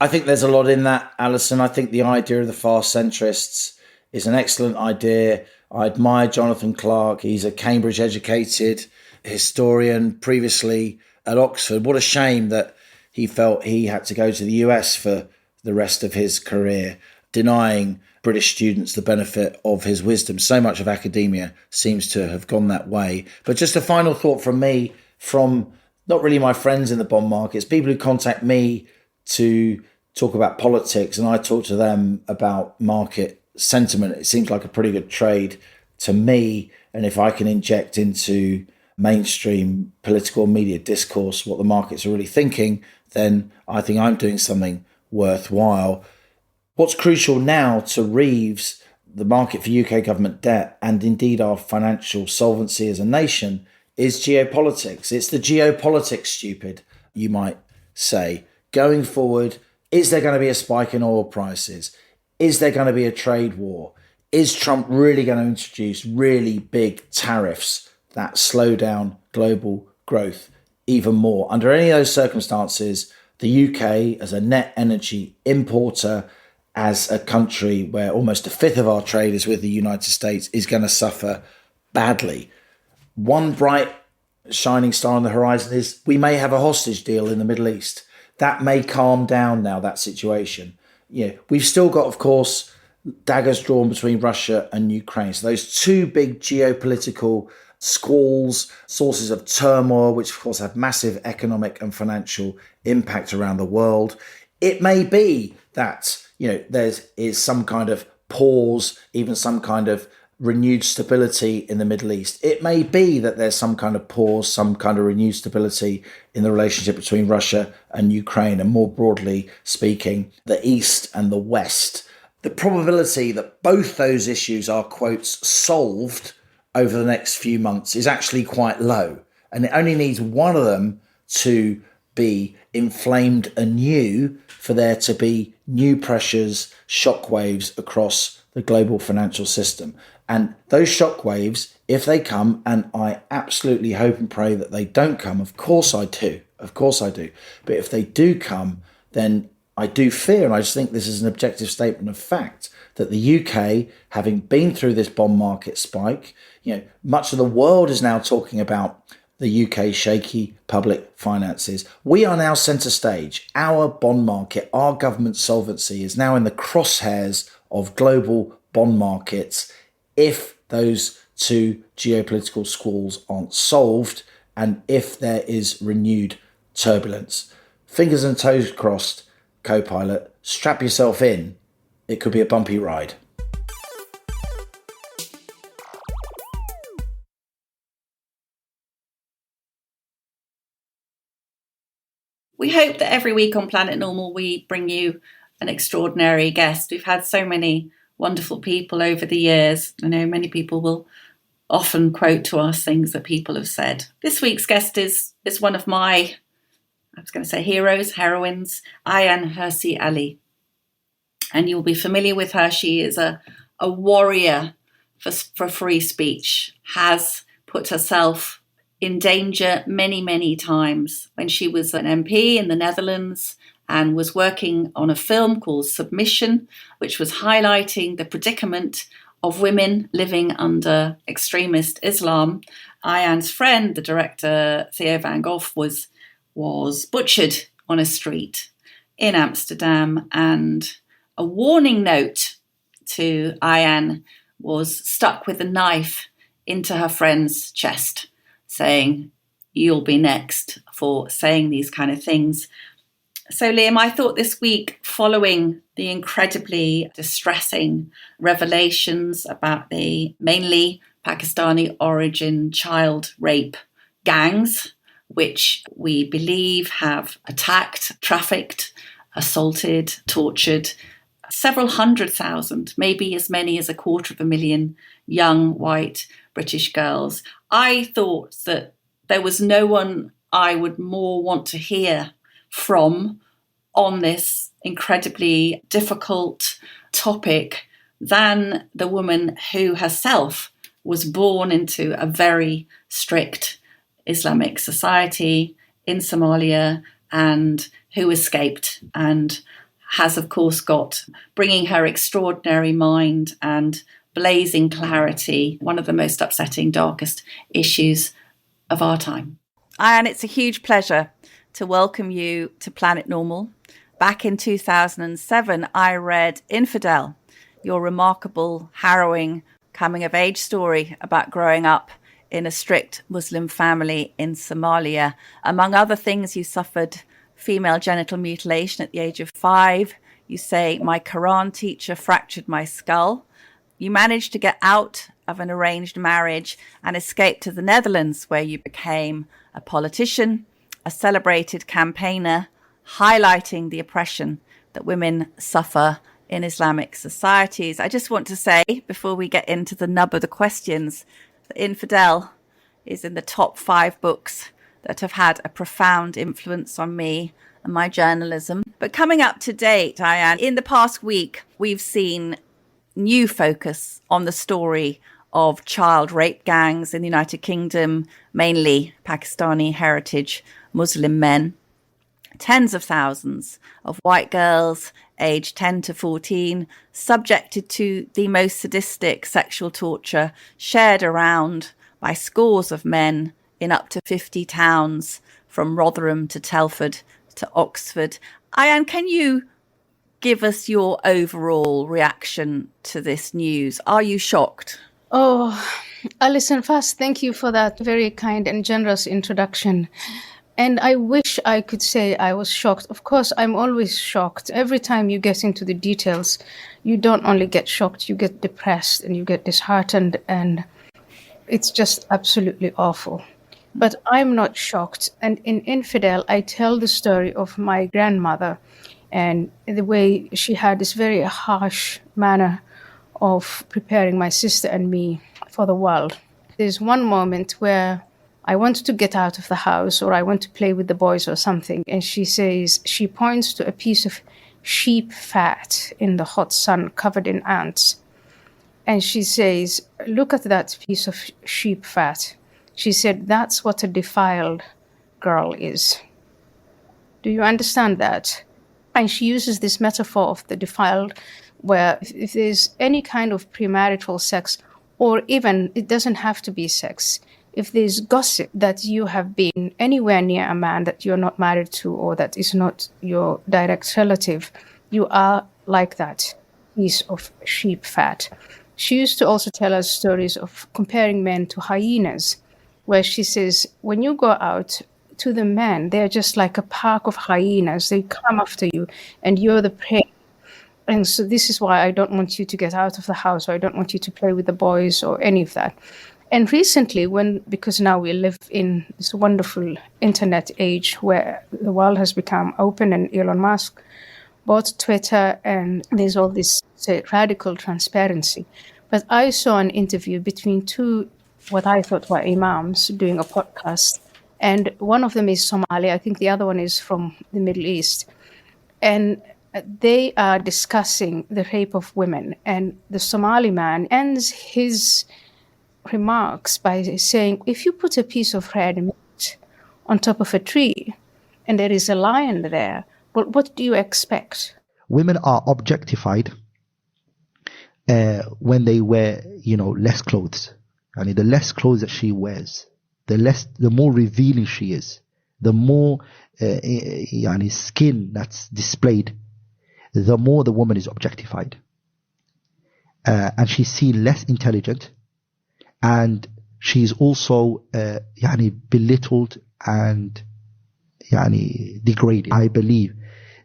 I think there's a lot in that, Alison. I think the idea of the far centrists is an excellent idea. I admire Jonathan Clark. He's a Cambridge-educated historian, previously at Oxford. What a shame that he felt he had to go to the US for the rest of his career, denying British students the benefit of his wisdom. So much of academia seems to have gone that way. But just a final thought from me, from not really my friends in the bond markets, people who contact me to talk about politics, and I talk to them about market sentiment. It seems like a pretty good trade to me. And if I can inject into mainstream political media discourse what the markets are really thinking, then I think I'm doing something worthwhile. What's crucial now to Reeves, the market for UK government debt, and indeed our financial solvency as a nation, is geopolitics. It's the geopolitics, stupid, you might say. Going forward, is there going to be a spike in oil prices? Is there going to be a trade war? Is Trump really going to introduce really big tariffs that slow down global growth even more? Under any of those circumstances, the UK, as a net energy importer, as a country where almost a fifth of our trade is with the United States, is going to suffer badly. One bright shining star on the horizon is we may have a hostage deal in the Middle East. That may calm down now, that situation. We've still got, of course, daggers drawn between Russia and Ukraine. So those two big geopolitical squalls, sources of turmoil, which of course have massive economic and financial impact around the world. It may be that there is some kind of pause, even some kind of renewed stability in the Middle East. It may be that there's some kind of pause, some kind of renewed stability in the relationship between Russia and Ukraine, and more broadly speaking, the East and the West. The probability that both those issues are, quotes, solved over the next few months is actually quite low. And it only needs one of them to be inflamed anew for there to be new pressures, shockwaves across the global financial system. And those shockwaves, if they come, and I absolutely hope and pray that they don't come, of course I do, but if they do come, then I do fear, and I just think this is an objective statement of fact, that the UK, having been through this bond market spike, much of the world is now talking about the UK's shaky public finances. We are now centre stage. Our bond market, our government solvency is now in the crosshairs of global bond markets if those two geopolitical squalls aren't solved and if there is renewed turbulence. Fingers and toes crossed, co-pilot. Strap yourself in. It could be a bumpy ride. We hope that every week on Planet Normal we bring you an extraordinary guest. We've had so many wonderful people over the years. I know many people will often quote to us things that people have said. This week's guest is one of my, heroes, heroines, Ayaan Hirsi Ali. And you'll be familiar with her. She is a warrior for free speech, has put herself in danger many, many times when she was an MP in the Netherlands and was working on a film called Submission, which was highlighting the predicament of women living under extremist Islam. Ayaan's friend, the director Theo van Gogh, was butchered on a street in Amsterdam, and a warning note to Ayaan was stuck with a knife into her friend's chest, saying, "You'll be next for saying these kind of things." So, Liam, I thought this week, following the incredibly distressing revelations about the mainly Pakistani origin child rape gangs, which we believe have attacked, trafficked, assaulted, tortured several 100,000, maybe as many as 250,000 young white British girls, I thought that there was no one I would more want to hear from on this incredibly difficult topic than the woman who herself was born into a very strict Islamic society in Somalia and who escaped and has, of course, got, bringing her extraordinary mind and blazing clarity, one of the most upsetting, darkest issues of our time. Ayaan, it's a huge pleasure to welcome you to Planet Normal. Back in 2007, I read Infidel, your remarkable, harrowing coming-of-age story about growing up in a strict Muslim family in Somalia. Among other things, you suffered female genital mutilation at the age of 5. You say, "My Quran teacher fractured my skull." You managed to get out of an arranged marriage and escape to the Netherlands, where you became a politician, a celebrated campaigner, highlighting the oppression that women suffer in Islamic societies. I just want to say, before we get into the nub of the questions, that Infidel is in the top 5 books that have had a profound influence on me and my journalism. But coming up to date, Ayaan, in the past week, we've seen new focus on the story of child rape gangs in the United Kingdom, mainly Pakistani heritage Muslim men. Tens of thousands of white girls aged 10 to 14 subjected to the most sadistic sexual torture shared around by scores of men in up to 50 towns, from Rotherham to Telford to Oxford. Ayaan, can you give us your overall reaction to this news? Are you shocked? Oh, Alison, first, thank you for that very kind and generous introduction. And I wish I could say I was shocked. Of course, I'm always shocked. Every time you get into the details, you don't only get shocked, you get depressed and you get disheartened, and it's just absolutely awful. But I'm not shocked. And in Infidel, I tell the story of my grandmother and the way she had this very harsh manner of preparing my sister and me for the world. There's one moment where I want to get out of the house, or I want to play with the boys or something, and she points to a piece of sheep fat in the hot sun covered in ants. And she says, "Look at that piece of sheep fat." She said, "That's what a defiled girl is." Do you understand that? And she uses this metaphor of the defiled, where if there's any kind of premarital sex, or even, it doesn't have to be sex, if there's gossip that you have been anywhere near a man that you're not married to or that is not your direct relative, you are like that. piece of sheep fat. She used to also tell us stories of comparing men to hyenas, where she says, when you go out to the men, they're just like a pack of hyenas. They come after you and you're the prey. And so this is why I don't want you to get out of the house, or I don't want you to play with the boys or any of that. And recently, because now we live in this wonderful internet age where the world has become open and Elon Musk bought Twitter and there's all this radical transparency. But I saw an interview between two, what I thought were imams doing a podcast. And one of them is Somali. I think the other one is from the Middle East. And they are discussing the rape of women. And the Somali man ends his remarks by saying, if you put a piece of red meat on top of a tree and there is a lion there, well, what do you expect? Women are objectified when they wear, less clothes. The less clothes that she wears, the more revealing she is, the more skin that's displayed, the more the woman is objectified. And she's seen less intelligent, and she's also belittled and degraded. I believe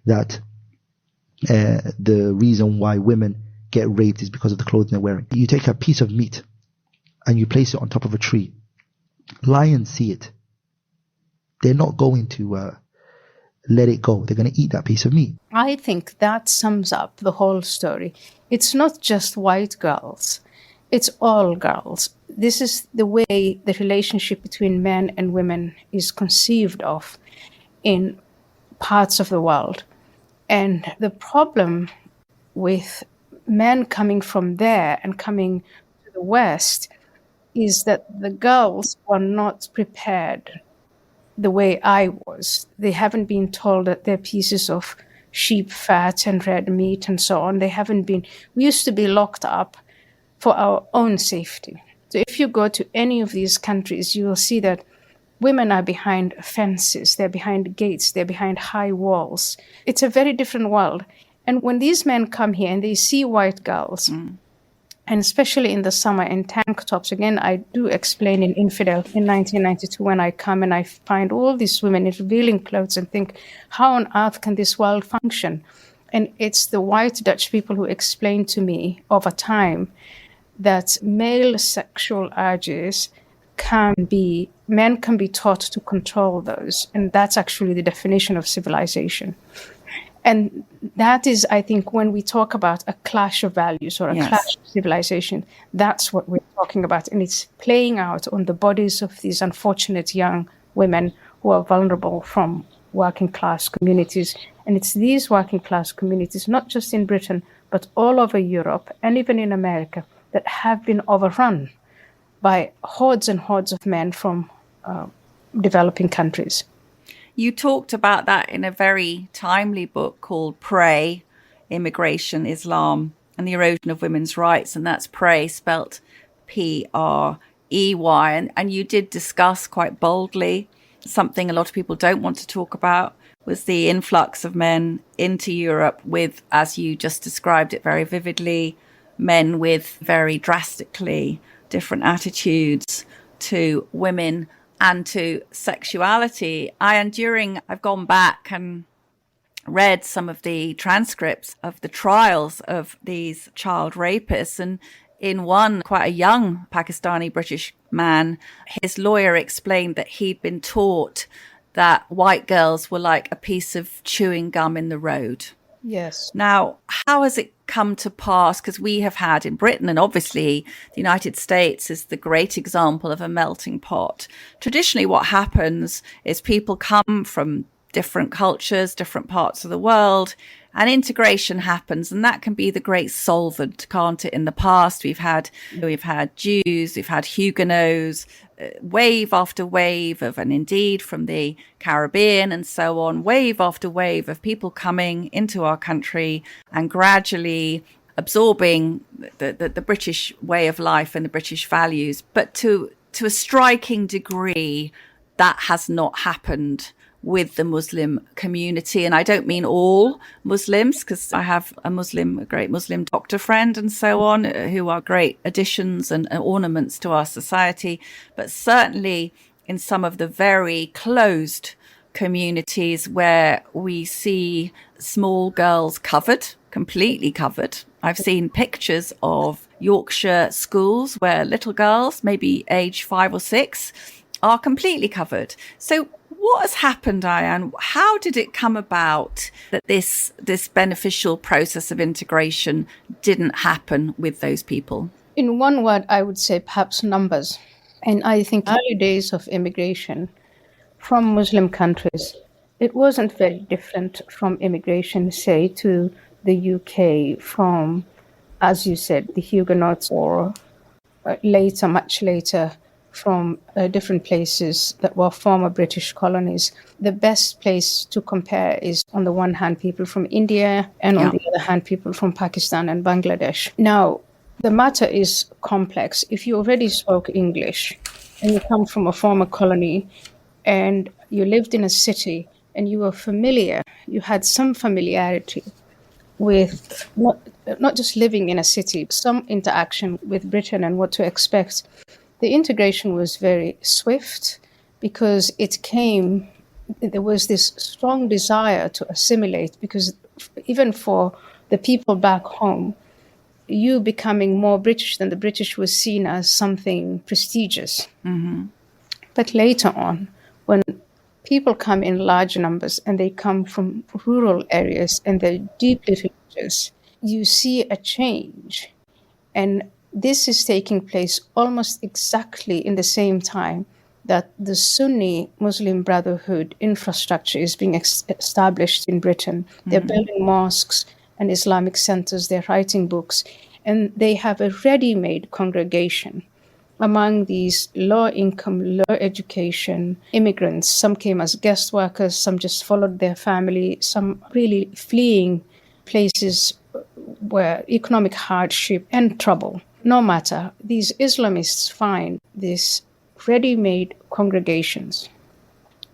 that the reason why women get raped is because of the clothing they're wearing. You take a piece of meat and you place it on top of a tree. Lions see it. They're not going to let it go. They're going to eat that piece of meat. I think that sums up the whole story. It's not just white girls. It's all girls. This is the way the relationship between men and women is conceived of in parts of the world. And the problem with men coming from there and coming to the West is that the girls were not prepared the way I was. They haven't been told that they're pieces of sheep fat and red meat and so on. We used to be locked up for our own safety. So if you go to any of these countries, you will see that women are behind fences, they're behind gates, they're behind high walls. It's a very different world. And when these men come here and they see white girls, and especially in the summer in tank tops, again, I do explain in Infidel in 1992 when I come and I find all these women in revealing clothes and think, how on earth can this world function? And it's the white Dutch people who explain to me over time that male sexual urges men can be taught to control those. And that's actually the definition of civilization. And that is, I think, when we talk about a clash of values or a clash of civilization, that's what we're talking about. And it's playing out on the bodies of these unfortunate young women who are vulnerable from working class communities. And it's these working class communities, not just in Britain, but all over Europe and even in America, that have been overrun by hordes and hordes of men from developing countries. You talked about that in a very timely book called Prey, Immigration, Islam, and the Erosion of Women's Rights. And that's Prey, spelt P-R-E-Y. And you did discuss quite boldly something a lot of people don't want to talk about, was the influx of men into Europe with, as you just described it very vividly, men with very drastically different attitudes to women and to sexuality. I've gone back and read some of the transcripts of the trials of these child rapists. And in one, quite a young Pakistani British man, his lawyer explained that he'd been taught that white girls were like a piece of chewing gum in the road. Yes. Now, how has it come to pass? Because we have had in Britain, and obviously the United States is the great example of a melting pot. Traditionally, what happens is people come from different cultures, different parts of the world, and integration happens. And that can be the great solvent, can't it? In the past, we've had Jews, we've had Huguenots, wave after wave of, and indeed from the Caribbean and so on, wave after wave of people coming into our country and gradually absorbing the British way of life and the British values. But to a striking degree, that has not happened with the Muslim community. And I don't mean all Muslims, because I have a great Muslim doctor friend and so on, who are great additions and ornaments to our society, but certainly in some of the very closed communities where we see small girls completely covered. I've seen pictures of Yorkshire schools where little girls, maybe age 5 or 6, are completely covered. So what has happened, Ayaan? How did it come about that this beneficial process of integration didn't happen with those people? In one word, I would say perhaps numbers. And I think early days of immigration from Muslim countries, it wasn't very different from immigration, say, to the UK from, as you said, the Huguenots, or later, much later, from different places that were former British colonies. The best place to compare is, on the one hand, people from India, and on the other hand, people from Pakistan and Bangladesh. Now, the matter is complex. If you already spoke English and you come from a former colony and you lived in a city and you were familiar, you had some familiarity with not just living in a city, some interaction with Britain and what to expect. The integration was very swift because there was this strong desire to assimilate, because even for the people back home, you becoming more British than the British was seen as something prestigious. Mm-hmm. But later on, when people come in large numbers and they come from rural areas and they're deeply religious, you see a change. And this is taking place almost exactly in the same time that the Sunni Muslim Brotherhood infrastructure is being established in Britain. They're building mosques and Islamic centers, they're writing books, and they have a ready-made congregation among these low-income, low-education immigrants. Some came as guest workers, some just followed their family, some really fleeing places where economic hardship and trouble. No matter, these Islamists find these ready-made congregations,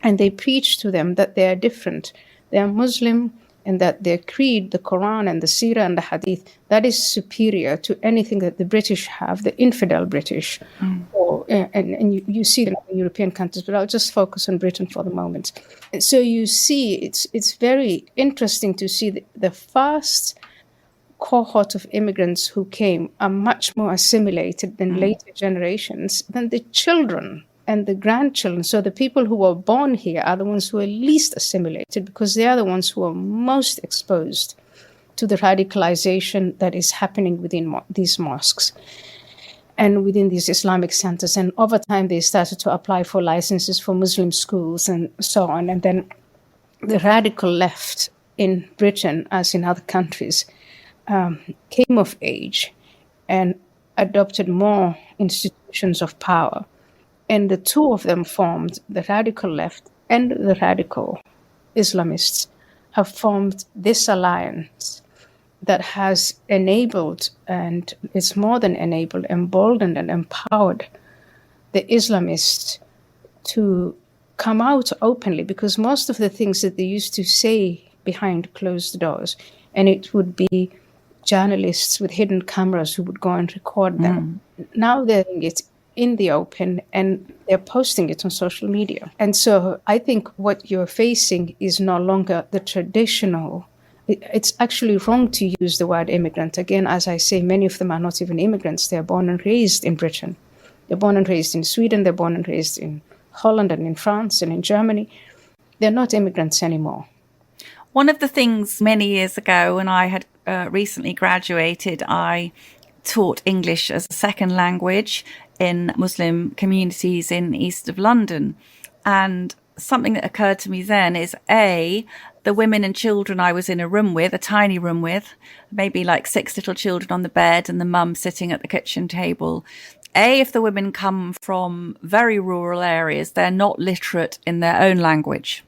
and they preach to them that they are different. They are Muslim, and that their creed, the Quran and the Seerah and the Hadith, that is superior to anything that the British have, the infidel British. And you see them in European countries, but I'll just focus on Britain for the moment. So you see, it's very interesting to see the first cohort of immigrants who came are much more assimilated than later generations, than the children and the grandchildren. So the people who were born here are the ones who are least assimilated, because they are the ones who are most exposed to the radicalization that is happening within these mosques and within these Islamic centers. And over time, they started to apply for licenses for Muslim schools and so on. And then the radical left in Britain, as in other countries, came of age and adopted more institutions of power. And the two of them formed, the radical left and the radical Islamists, have formed this alliance that has enabled, and it's more than enabled, emboldened and empowered the Islamists to come out openly, because most of the things that they used to say behind closed doors, and it would be journalists with hidden cameras who would go and record them. Now they're doing it in the open, and they're posting it on social media. And so I think what you're facing is no longer the traditional. It's actually wrong to use the word immigrant. Again, as I say, many of them are not even immigrants. They're born and raised in Britain. They're born and raised in Sweden. They're born and raised in Holland and in France and in Germany. They're not immigrants anymore. One of the things many years ago, when I had recently graduated, I taught English as a second language in Muslim communities in east of London. And something that occurred to me then is, A, the women and children I was in a room with, a tiny room with, maybe like 6 little children on the bed and the mum sitting at the kitchen table. A, if the women come from very rural areas, they're not literate in their own language.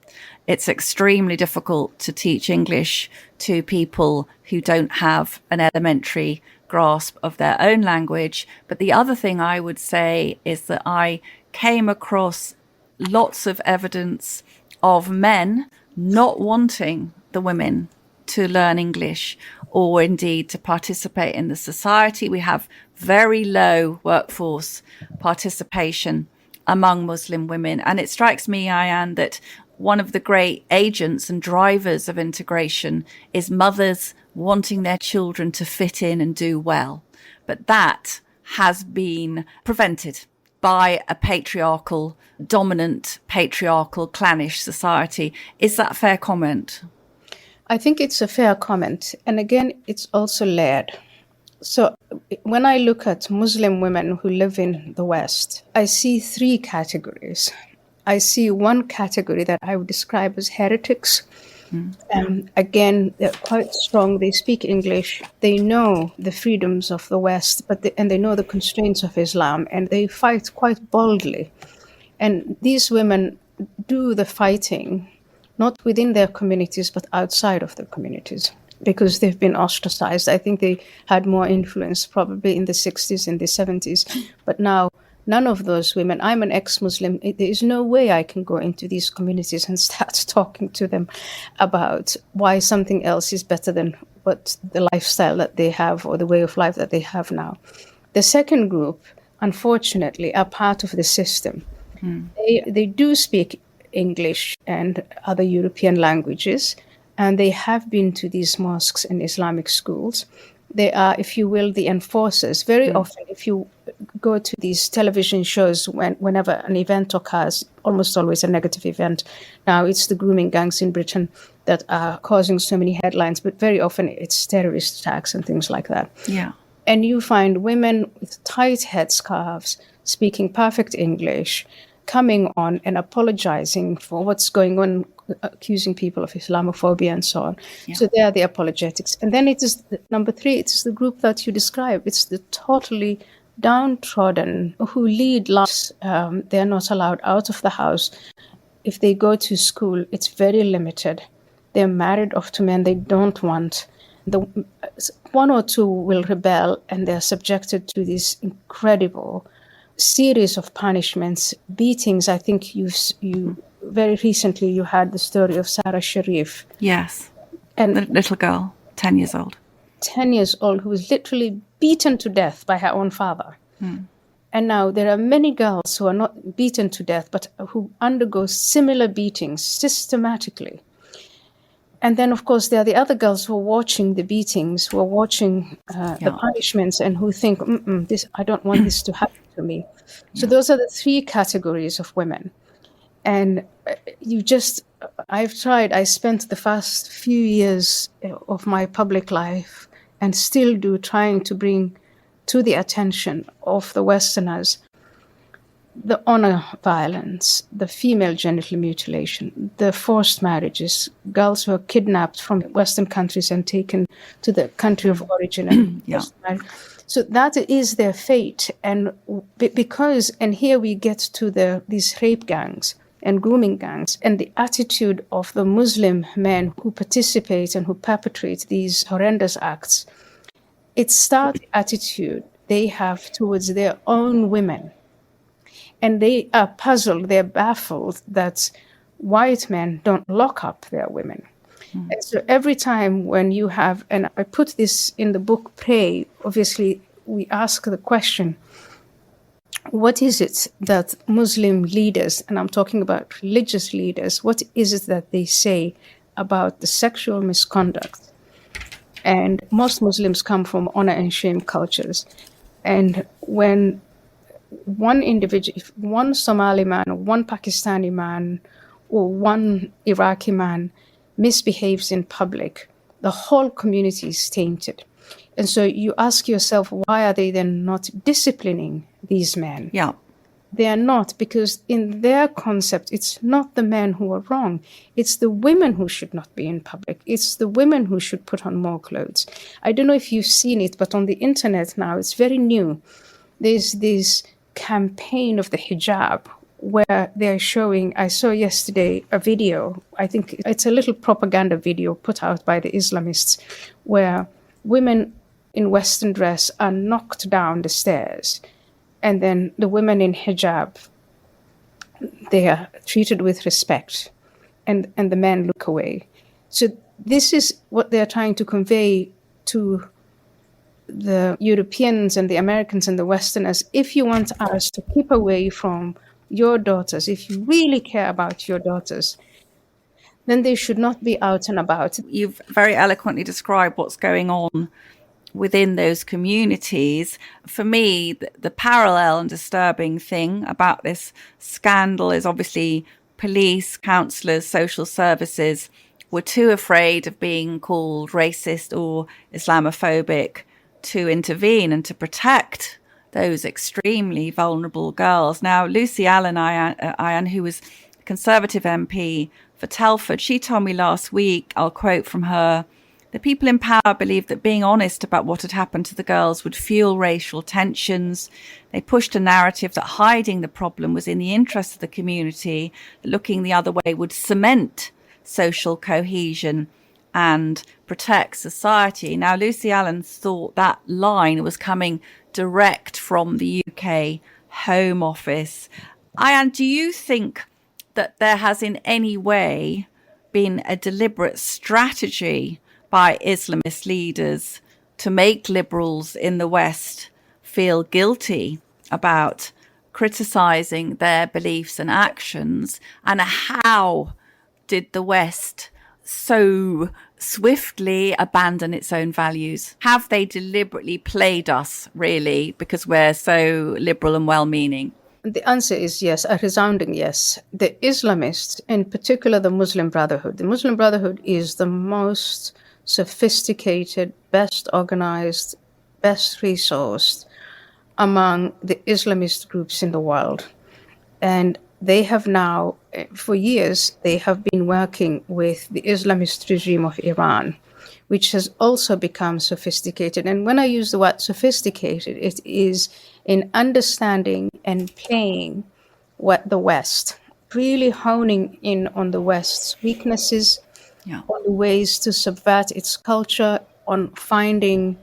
It's extremely difficult to teach English to people who don't have an elementary grasp of their own language. But the other thing I would say is that I came across lots of evidence of men not wanting the women to learn English or indeed to participate in the society. We have very low workforce participation among Muslim women. And it strikes me, Ayaan, that one of the great agents and drivers of integration is mothers wanting their children to fit in and do well. But that has been prevented by a patriarchal, dominant, patriarchal, clannish society. Is that a fair comment? I think it's a fair comment. And again, it's also layered. So when I look at Muslim women who live in the West, I see three categories. I see one category that I would describe as heretics. Again, they're quite strong. They speak English. They know the freedoms of the West, and they know the constraints of Islam, and they fight quite boldly. And these women do the fighting not within their communities, but outside of their communities, because they've been ostracized. I think they had more influence probably in the 60s and the 70s, but now none of those women. I'm an ex-Muslim. There is no way I can go into these communities and start talking to them about why something else is better than what the lifestyle that they have or the way of life that they have now. The second group, unfortunately, are part of the system. They do speak English and other European languages, and they have been to these mosques and Islamic schools. They are, if you will, the enforcers. Very often, if you go to these television shows, whenever an event occurs, almost always a negative event. Now, it's the grooming gangs in Britain that are causing so many headlines, but very often it's terrorist attacks and things like that. Yeah. And you find women with tight headscarves, speaking perfect English, coming on and apologizing for what's going on, accusing people of Islamophobia and so on. Yeah. So they are the apologetics. And then it is number three, it is the group that you describe. It's the totally downtrodden who lead lives. They're not allowed out of the house. If they go to school, it's very limited. They're married off to men they don't want. One or two will rebel, and they're subjected to this incredible series of punishments, beatings. I think you very recently you had the story of Sarah Sharif. Yes, and the little girl, 10 years old. 10 years old, who was literally beaten to death by her own father. And now there are many girls who are not beaten to death, but who undergo similar beatings systematically. And then, of course, there are the other girls who are watching the beatings, who are watching the punishments, and who think, I don't want this to happen to me. So those are the three categories of women. And I spent the first few years of my public life, and still do, trying to bring to the attention of the Westerners the honor violence, the female genital mutilation, the forced marriages, girls who are kidnapped from Western countries and taken to the country of origin and so that is their fate. And and here we get to these rape gangs and grooming gangs, and the attitude of the Muslim men who participate and who perpetrate these horrendous acts. It's the attitude they have towards their own women. And they are puzzled, they're baffled that white men don't lock up their women. And so every time when you have, and I put this in the book, Pray, obviously we ask the question, what is it that Muslim leaders, and I'm talking about religious leaders, what is it that they say about the sexual misconduct? And most Muslims come from honor and shame cultures. And when one individual, if one Somali man or one Pakistani man or one Iraqi man misbehaves in public, the whole community is tainted. And so you ask yourself, why are they then not disciplining these men? Yeah. They are not, because in their concept, it's not the men who are wrong. It's the women who should not be in public. It's the women who should put on more clothes. I don't know if you've seen it, but on the internet now, it's very new. There's this campaign of the hijab where they're showing, I saw yesterday a video, I think it's a little propaganda video put out by the Islamists, where women in Western dress are knocked down the stairs. And then the women in hijab, they are treated with respect. and the men look away. So this is what they're trying to convey to the Europeans and the Americans and the Westerners. If you want us to keep away from your daughters, if you really care about your daughters, then they should not be out and about. You've very eloquently described what's going on within those communities. For me, the parallel and disturbing thing about this scandal is obviously police, counsellors, social services were too afraid of being called racist or Islamophobic to intervene and to protect those extremely vulnerable girls. Now, Lucy Allen, Ayaan, who was Conservative MP for Telford, she told me last week, I'll quote from her, "The people in power believed that being honest about what had happened to the girls would fuel racial tensions. They pushed a narrative that hiding the problem was in the interest of the community, that looking the other way would cement social cohesion and protect society." Now, Lucy Allen thought that line was coming direct from the UK Home Office. Ayaan, do you think that there has in any way been a deliberate strategy by Islamist leaders to make liberals in the West feel guilty about criticizing their beliefs and actions? And how did the West so swiftly abandon its own values? Have they deliberately played us, really, because we're so liberal and well-meaning? The answer is yes, a resounding yes. The Islamists, in particular the Muslim Brotherhood is the most sophisticated, best organized, best resourced among the Islamist groups in the world. And they have now, for years, they have been working with the Islamist regime of Iran, which has also become sophisticated. And when I use the word sophisticated, it is in understanding and playing what the West, really honing in on the West's weaknesses, on the ways to subvert its culture, on finding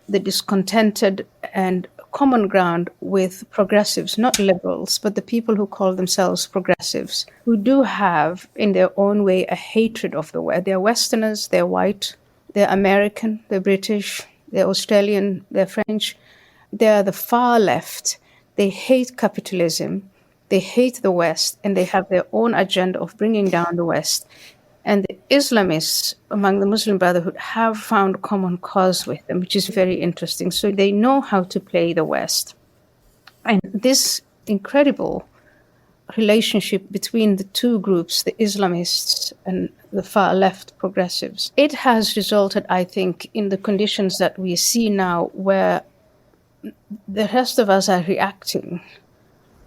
the discontented and common ground with progressives, not liberals, but the people who call themselves progressives, who do have, in their own way, a hatred of the West. They're Westerners, they're white, they're American, they're British, they're Australian, they're French. They're the far left. They hate capitalism, they hate the West, and they have their own agenda of bringing down the West. And the Islamists among the Muslim Brotherhood have found common cause with them, which is very interesting. So they know how to play the West. And this incredible relationship between the two groups, the Islamists and the far left progressives, it has resulted, I think, in the conditions that we see now, where the rest of us are reacting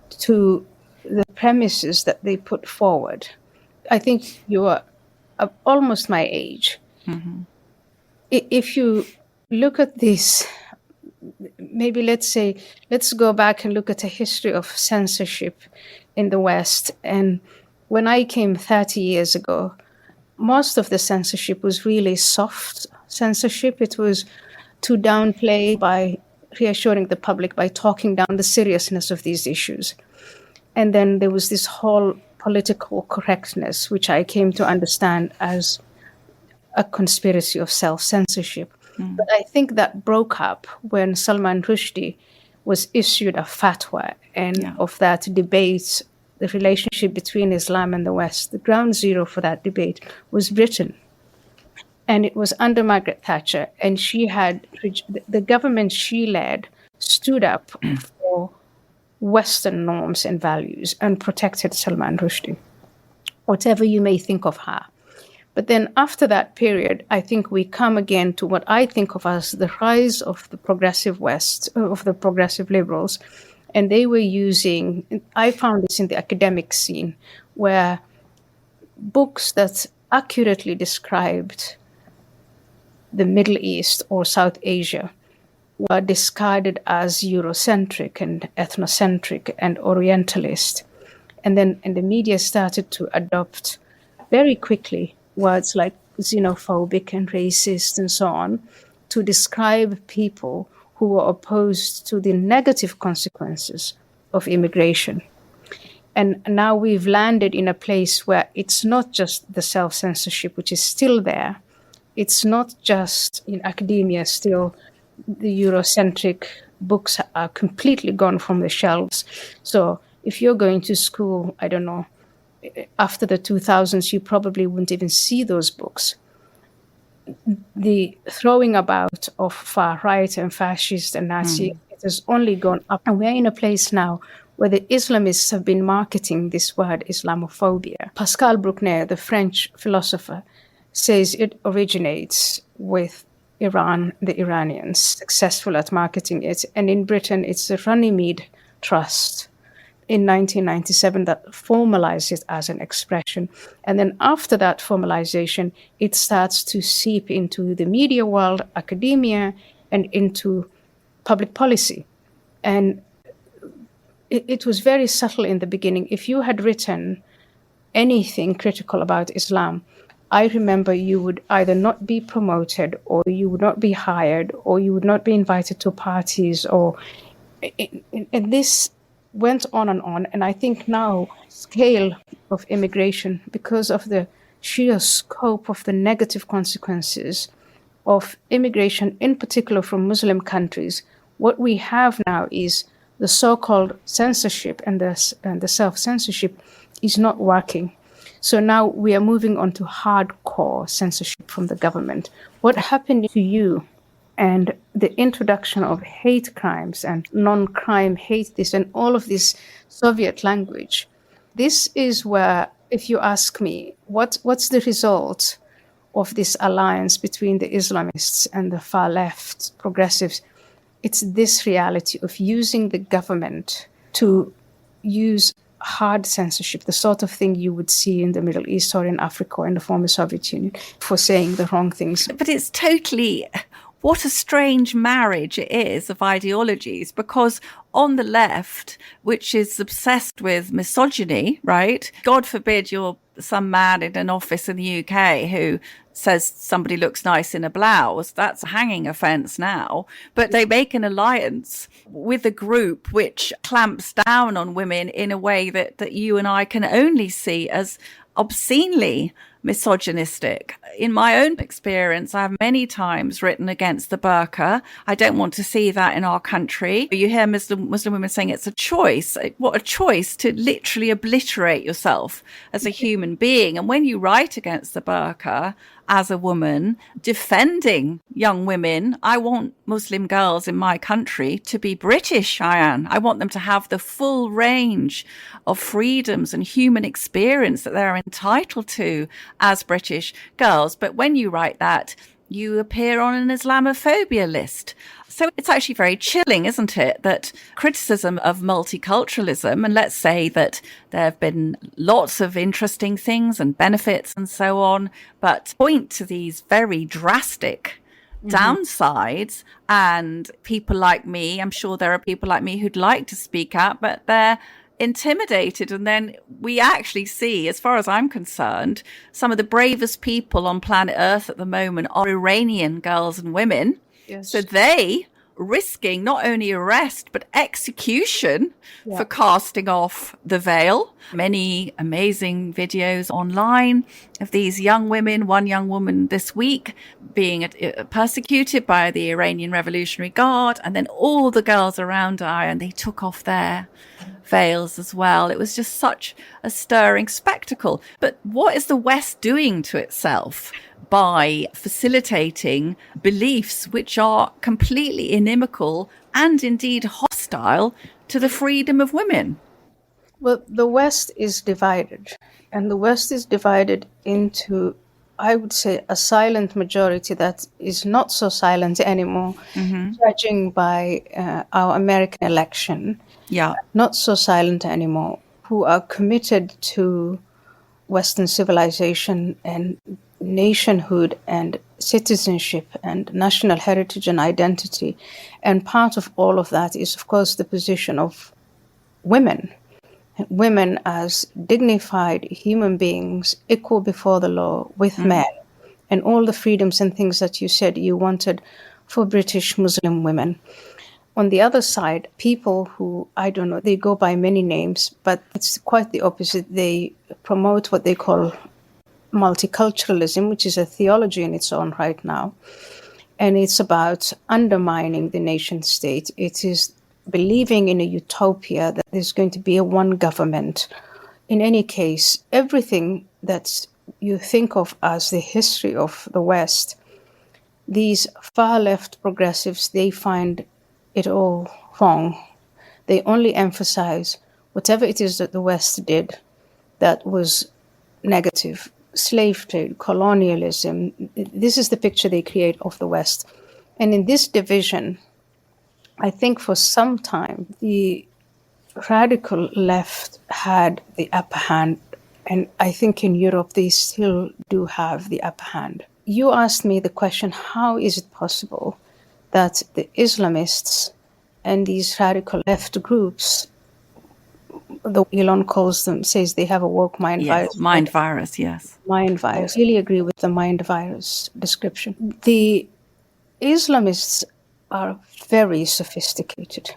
to the premises that they put forward. I think you are almost my age. Mm-hmm. If you look at this, maybe let's go back and look at a history of censorship in the West. And when I came 30 years ago, most of the censorship was really soft censorship. It was to downplay by reassuring the public, by talking down the seriousness of these issues. And then there was this whole political correctness, which I came to understand as a conspiracy of self-censorship. Mm. But I think that broke up when Salman Rushdie was issued a fatwa, and of that debate, the relationship between Islam and the West, the ground zero for that debate was Britain. And it was under Margaret Thatcher, and she had, the government she led stood up for Western norms and values and protected Salman Rushdie, whatever you may think of her. But then after that period, I think we come again to what I think of as the rise of the progressive West, of the progressive liberals. And they were using, I found this in the academic scene, where books that accurately described the Middle East or South Asia were discarded as Eurocentric and ethnocentric and Orientalist. And then the media started to adopt very quickly words like xenophobic and racist and so on to describe people who were opposed to the negative consequences of immigration. And now we've landed in a place where it's not just the self-censorship, which is still there. It's not just in academia still. The Eurocentric books are completely gone from the shelves. So if you're going to school, I don't know, after the 2000s, you probably wouldn't even see those books. The throwing about of far right and fascist and Nazi, it has only gone up. And we're in a place now where the Islamists have been marketing this word Islamophobia. Pascal Bruckner, the French philosopher, says it originates with Iran, the Iranians, successful at marketing it. And in Britain, it's the Runnymede Trust in 1997 that formalized it as an expression. And then after that formalization, it starts to seep into the media world, academia, and into public policy. And it was very subtle in the beginning. If you had written anything critical about Islam, I remember you would either not be promoted, or you would not be hired, or you would not be invited to parties, and this went on. And I think now, scale of immigration, because of the sheer scope of the negative consequences of immigration, in particular from Muslim countries, what we have now is the so-called censorship and the self-censorship is not working. So now we are moving on to hardcore censorship from the government. What happened to you and the introduction of hate crimes and non-crime hate this and all of this Soviet language? This is where, if you ask me, what's the result of this alliance between the Islamists and the far left progressives? It's this reality of using the government to use hard censorship, the sort of thing you would see in the Middle East or in Africa or in the former Soviet Union, for saying the wrong things. But it's totally, what a strange marriage it is of ideologies, because on the left, which is obsessed with misogyny, right? God forbid you're some man in an office in the UK who says somebody looks nice in a blouse. That's a hanging offence now. But they make an alliance with a group which clamps down on women in a way that you and I can only see as obscenely misogynistic. In my own experience, I have many times written against the burqa. I don't want to see that in our country. You hear Muslim women saying it's a choice. What a choice to literally obliterate yourself as a human being. And when you write against the burqa as a woman, defending young women, I want Muslim girls in my country to be British, Ayaan. I want them to have the full range of freedoms and human experience that they're entitled to as British girls. But when you write that, you appear on an Islamophobia list. So it's actually very chilling, isn't it, that criticism of multiculturalism, and let's say that there have been lots of interesting things and benefits and so on, but point to these very drastic downsides. And people like me, I'm sure there are people like me who'd like to speak out, but they're intimidated. And then we actually see, as far as I'm concerned, some of the bravest people on planet Earth at the moment are Iranian girls and women. Yes. So they risking not only arrest but execution for casting off the veil. Many amazing videos online of these young women, one young woman this week being persecuted by the Iranian Revolutionary Guard, and then all the girls around her, and they took off their veils as well. It was just such a stirring spectacle. But what is the West doing to itself by facilitating beliefs which are completely inimical and indeed hostile to the freedom of women? Well, the West is divided, and the West is divided into, I would say, a silent majority that is not so silent anymore, judging by our American election. Yeah, not so silent anymore, who are committed to Western civilization and nationhood and citizenship and national heritage and identity. And part of all of that is, of course, the position of women as dignified human beings, equal before the law with men, and all the freedoms and things that you said you wanted for British Muslim women. On the other side, people who, I don't know, they go by many names, but it's quite the opposite. They promote what they call multiculturalism, which is a theology in its own right now. And it's about undermining the nation state. It is believing in a utopia that there's going to be a one government. In any case, everything that you think of as the history of the West, these far left progressives, they find it all wrong. They only emphasize whatever it is that the West did that was negative. Slave trade, colonialism, this is the picture they create of the West. And in this division, I think for some time, the radical left had the upper hand. And I think in Europe, they still do have the upper hand. You asked me the question, how is it possible that the Islamists and these radical left groups, the Elon calls them, says they have a woke mind virus. Mind virus, yes. Mind virus. I really agree with the mind virus description. The Islamists are very sophisticated.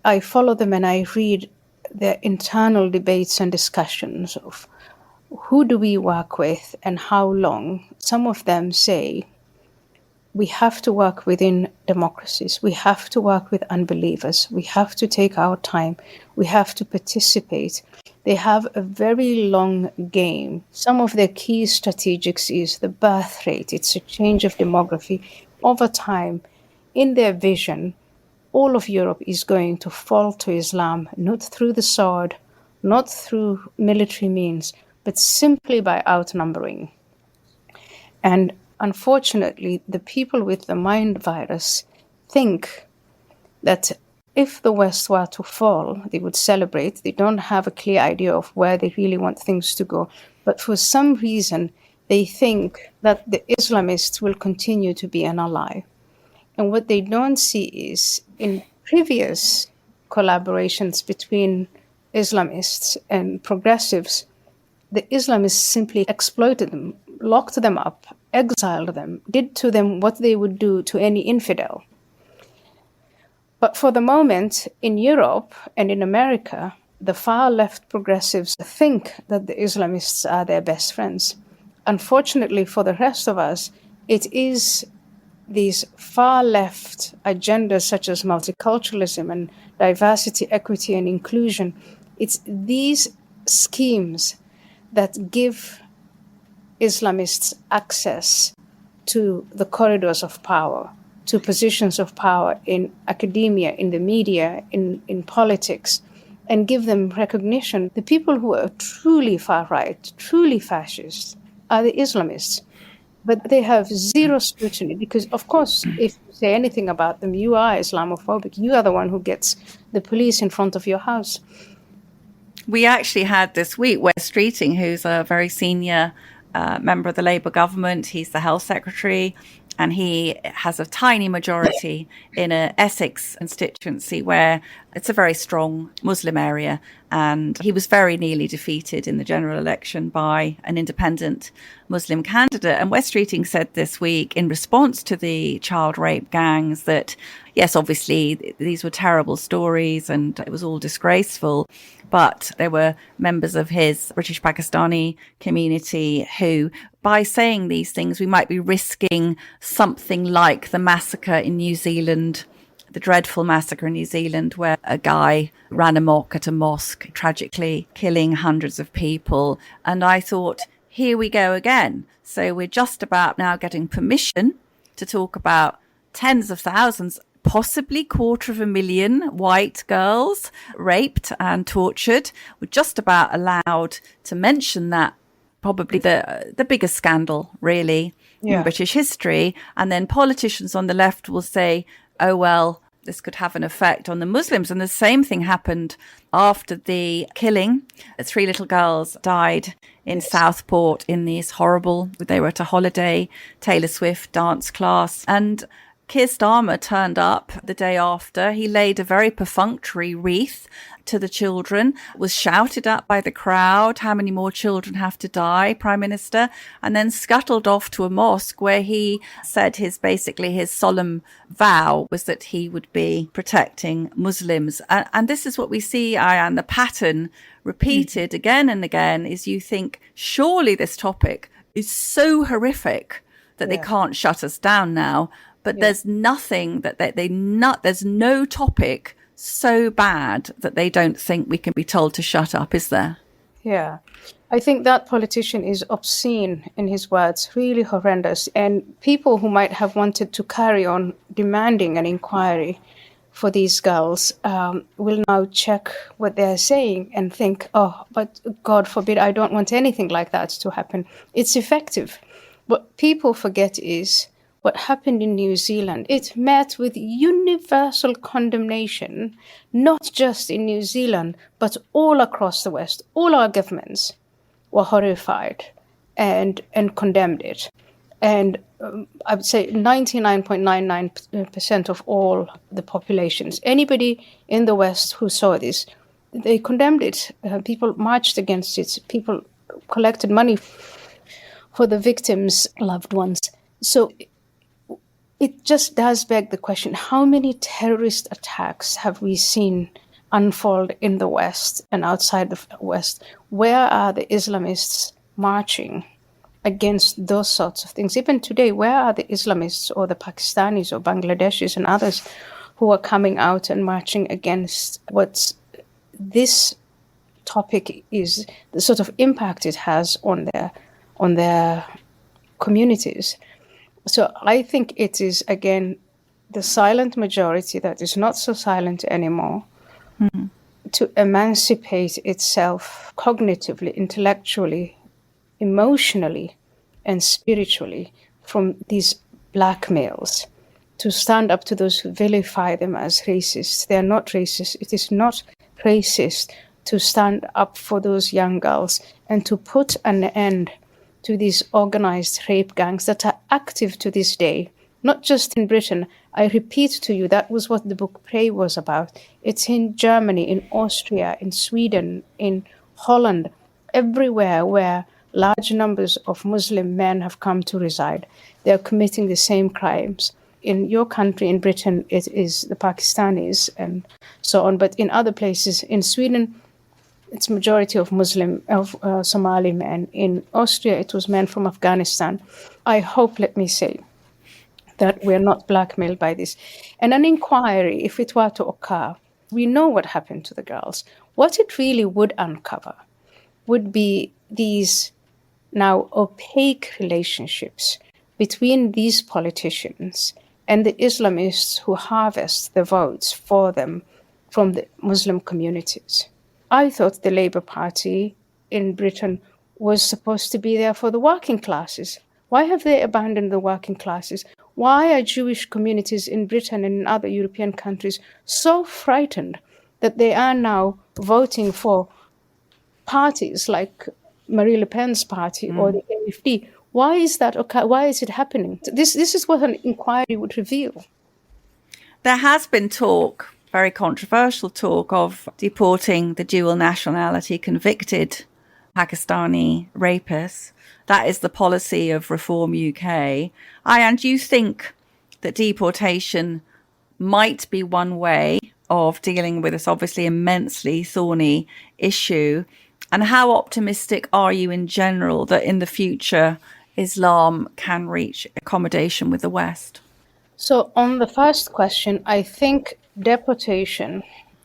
I follow them and I read their internal debates and discussions of who do we work with and how long. Some of them say, we have to work within democracies. We have to work with unbelievers. We have to take our time. We have to participate. They have a very long game. Some of their key strategics is the birth rate. It's a change of demography. Over time, in their vision, all of Europe is going to fall to Islam, not through the sword, not through military means, but simply by outnumbering. And unfortunately, the people with the mind virus think that if the West were to fall, they would celebrate. They don't have a clear idea of where they really want things to go. But for some reason, they think that the Islamists will continue to be an ally. And what they don't see is in previous collaborations between Islamists and progressives, the Islamists simply exploited them, locked them up, exiled them, did to them what they would do to any infidel. But for the moment, in Europe and in America, the far left progressives think that the Islamists are their best friends. Unfortunately for the rest of us, it is these far left agendas such as multiculturalism and diversity, equity, and inclusion. It's these schemes that give Islamists access to the corridors of power, to positions of power in academia, in the media, in politics, and give them recognition. The people who are truly far right, truly fascist, are the Islamists. But they have zero scrutiny because, of course, if you say anything about them, you are Islamophobic. You are the one who gets the police in front of your house. We actually had this week Wes Streeting, who's a very senior member of the Labour government. He's the health secretary, and he has a tiny majority in an Essex constituency where it's a very strong Muslim area. And he was very nearly defeated in the general election by an independent Muslim candidate. And Wes Streeting said this week in response to the child rape gangs that, yes, obviously these were terrible stories and it was all disgraceful. But there were members of his British Pakistani community who, by saying these things, we might be risking something like the massacre in New Zealand, the dreadful massacre in New Zealand, where a guy ran amok at a mosque, tragically killing hundreds of people. And I thought, here we go again. So we're just about now getting permission to talk about tens of thousands, possibly 250,000 white girls raped and tortured. We're just about allowed to mention that, probably the biggest scandal, really, in British history. And then politicians on the left will say, oh, well, this could have an effect on the Muslims. And the same thing happened after the killing. 3 little girls died in Southport in these horrible, they were at a holiday, Taylor Swift dance class. And Keir Starmer turned up the day after. He laid a very perfunctory wreath to the children, was shouted at by the crowd, how many more children have to die, Prime Minister, and then scuttled off to a mosque where he said his solemn vow was that he would be protecting Muslims. And this is what we see, Ayaan, the pattern repeated again and again, is you think, surely this topic is so horrific that they can't shut us down now. But there's nothing that there's no topic so bad that they don't think we can be told to shut up, is there? Yeah. I think that politician is obscene in his words, really horrendous. And people who might have wanted to carry on demanding an inquiry for these girls will now check what they're saying and think, oh, but God forbid, I don't want anything like that to happen. It's effective. What people forget is what happened in New Zealand. It met with universal condemnation, not just in New Zealand, but all across the West. All our governments were horrified and condemned it. And I would say 99.99% of all the populations, anybody in the West who saw this, they condemned it. People marched against it. People collected money for the victims' loved ones. So it just does beg the question, how many terrorist attacks have we seen unfold in the West and outside the West? Where are the Islamists marching against those sorts of things? Even today, where are the Islamists or the Pakistanis or Bangladeshis and others who are coming out and marching against what this topic is, the sort of impact it has on their communities? So I think it is, again, the silent majority that is not so silent anymore to emancipate itself cognitively, intellectually, emotionally, and spiritually from these blackmails, to stand up to those who vilify them as racist. They are not racist. It is not racist to stand up for those young girls and to put an end to these organized rape gangs that are active to this day, not just in Britain. I repeat to you, that was what the book Prey was about. It's in Germany, in Austria, in Sweden, in Holland, everywhere where large numbers of Muslim men have come to reside. They're committing the same crimes. In your country, in Britain, it is the Pakistanis and so on. But in other places, in Sweden, it's majority of Somali men. In Austria, it was men from Afghanistan. I hope, let me say, that we're not blackmailed by this. And an inquiry, if it were to occur, we know what happened to the girls. What it really would uncover would be these now opaque relationships between these politicians and the Islamists who harvest the votes for them from the Muslim communities. I thought the Labour Party in Britain was supposed to be there for the working classes. Why have they abandoned the working classes? Why are Jewish communities in Britain and in other European countries so frightened that they are now voting for parties like Marie Le Pen's party or the AfD? Why is that okay? Why is it happening? This is what an inquiry would reveal. There has been talk, very controversial talk, of deporting the dual nationality convicted Pakistani rapists. That is the policy of Reform UK. And do you think that deportation might be one way of dealing with this obviously immensely thorny issue? And how optimistic are you in general that in the future Islam can reach accommodation with the West? So on the first question, I think deportation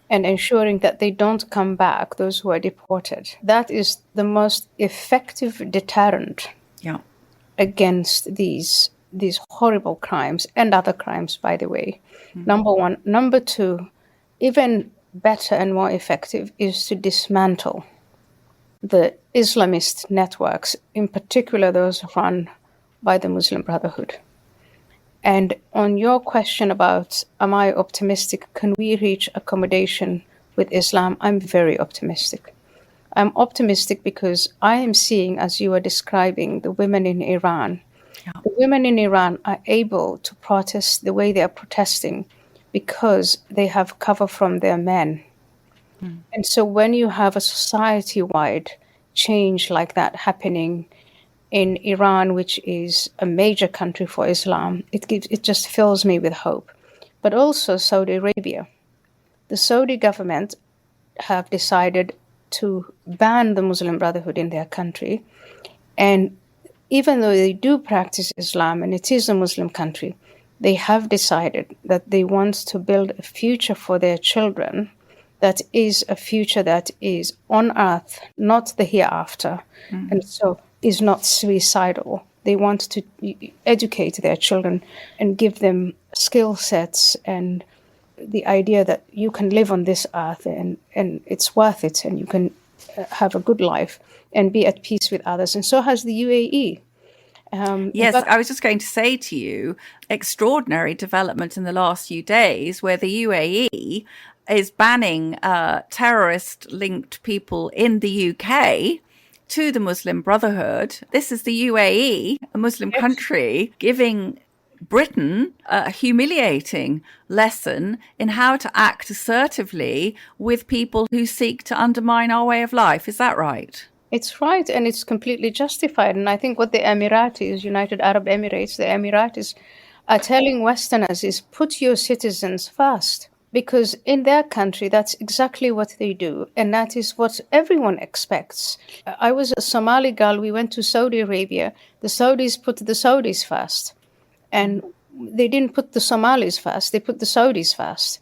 and ensuring that they don't come back, those who are deported, that is the most effective deterrent against these horrible crimes and other crimes, by the way. Number one. Number two, even better and more effective, is to dismantle the Islamist networks, in particular those run by the Muslim Brotherhood. And on your question about, am I optimistic, can we reach accommodation with Islam? I'm very optimistic. I'm optimistic because I am seeing, as you are describing, the women in Iran The women in Iran are able to protest the way they are protesting because they have cover from their men. And so when you have a society-wide change like that happening in Iran, which is a major country for Islam, it just fills me with hope. But also Saudi Arabia. The Saudi government have decided to ban the Muslim Brotherhood in their country. And even though they do practice Islam and it is a Muslim country, they have decided that they want to build a future for their children that is a future that is on earth, not the hereafter, and so is not suicidal. They want to educate their children and give them skill sets and the idea that you can live on this earth and it's worth it and you can have a good life and be at peace with others. And so has the UAE. Yes, I was just going to say to you, extraordinary development in the last few days where the UAE is banning terrorist-linked people in the UK to the Muslim Brotherhood. This is the UAE, a Muslim country, giving Britain a humiliating lesson in how to act assertively with people who seek to undermine our way of life. Is that right? It's right, and it's completely justified. And I think what the Emiratis, United Arab Emirates, the Emiratis are telling Westerners is put your citizens first. Because in their country, that's exactly what they do. And that is what everyone expects. I was a Somali girl. We went to Saudi Arabia. The Saudis put the Saudis first. And they didn't put the Somalis first. They put the Saudis first.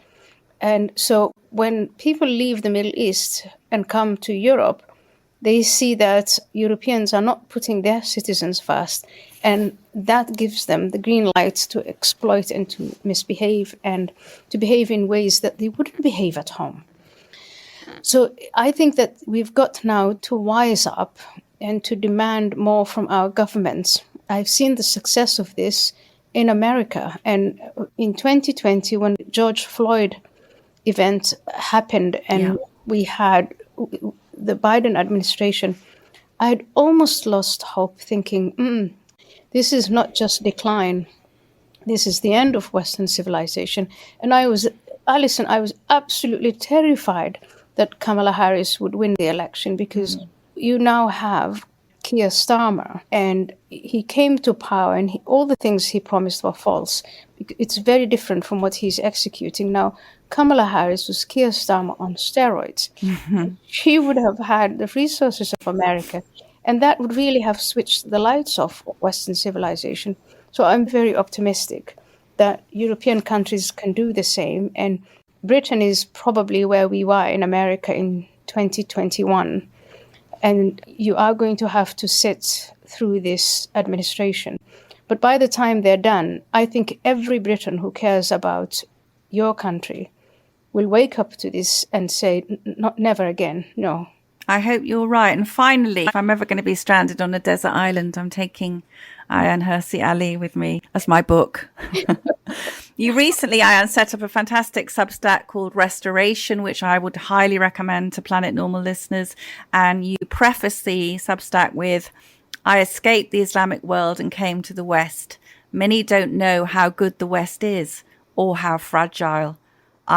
And so when people leave the Middle East and come to Europe, they see that Europeans are not putting their citizens first. And that gives them the green light to exploit and to misbehave and to behave in ways that they wouldn't behave at home. So I think that we've got now to wise up and to demand more from our governments. I've seen the success of this in America. And in 2020, when George Floyd event happened and we had the Biden administration, I had almost lost hope, thinking, this is not just decline. This is the end of Western civilization. And I was absolutely terrified that Kamala Harris would win the election because you now have Keir Starmer, and he came to power and all the things he promised were false. It's very different from what he's executing now. Kamala Harris was Keir Starmer on steroids. She would have had the resources of America, and that would really have switched the lights off Western civilization. So I'm very optimistic that European countries can do the same, and Britain is probably where we were in America in 2021. And you are going to have to sit through this administration. But by the time they're done, I think every Briton who cares about your country will wake up to this and say, never again, no. I hope you're right. And finally, if I'm ever going to be stranded on a desert island, I'm taking Ayaan Hirsi Ali with me as my book. You recently, Ayaan, set up a fantastic Substack called Restoration, which I would highly recommend to Planet Normal listeners. And you preface the Substack with, I escaped the Islamic world and came to the West. Many don't know how good the West is or how fragile.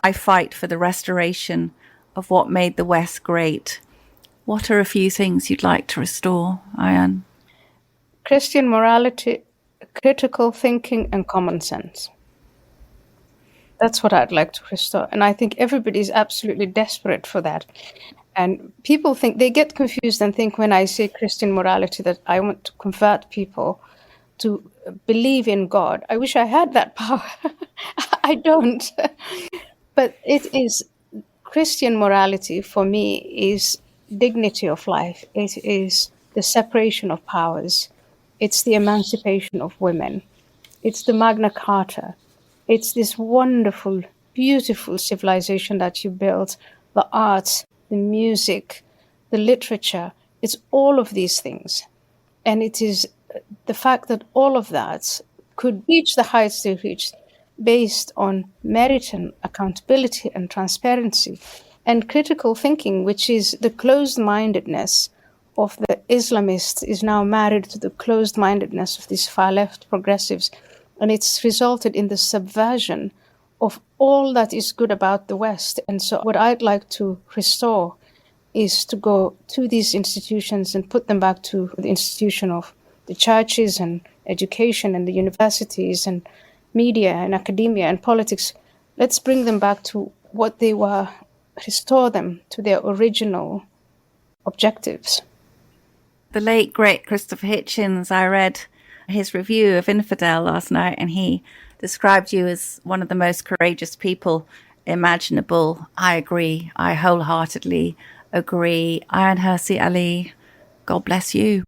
I fight for the restoration of what made the West great. What are a few things you'd like to restore, Ayaan? Christian morality, critical thinking, and common sense. That's what I'd like to restore. And I think everybody is absolutely desperate for that. And people think, they get confused and think when I say Christian morality that I want to convert people to believe in God. I wish I had that power. I don't. But it is, Christian morality for me is dignity of life. It is the separation of powers. It's the emancipation of women. It's the Magna Carta. It's this wonderful, beautiful civilization that you built, the arts, the music, the literature. It's all of these things. And it is the fact that all of that could reach the heights they reached based on merit and accountability and transparency and critical thinking, which is the closed-mindedness of the Islamists is now married to the closed-mindedness of these far-left progressives, and it's resulted in the subversion of all that is good about the West. And so what I'd like to restore is to go to these institutions and put them back to the institution of the churches and education and the universities and media and academia and politics. Let's bring them back to what they were, restore them to their original objectives. The late, great Christopher Hitchens, I read his review of Infidel last night, and he described you as one of the most courageous people imaginable. I agree. I wholeheartedly agree. Ayaan Hirsi Ali, God bless you.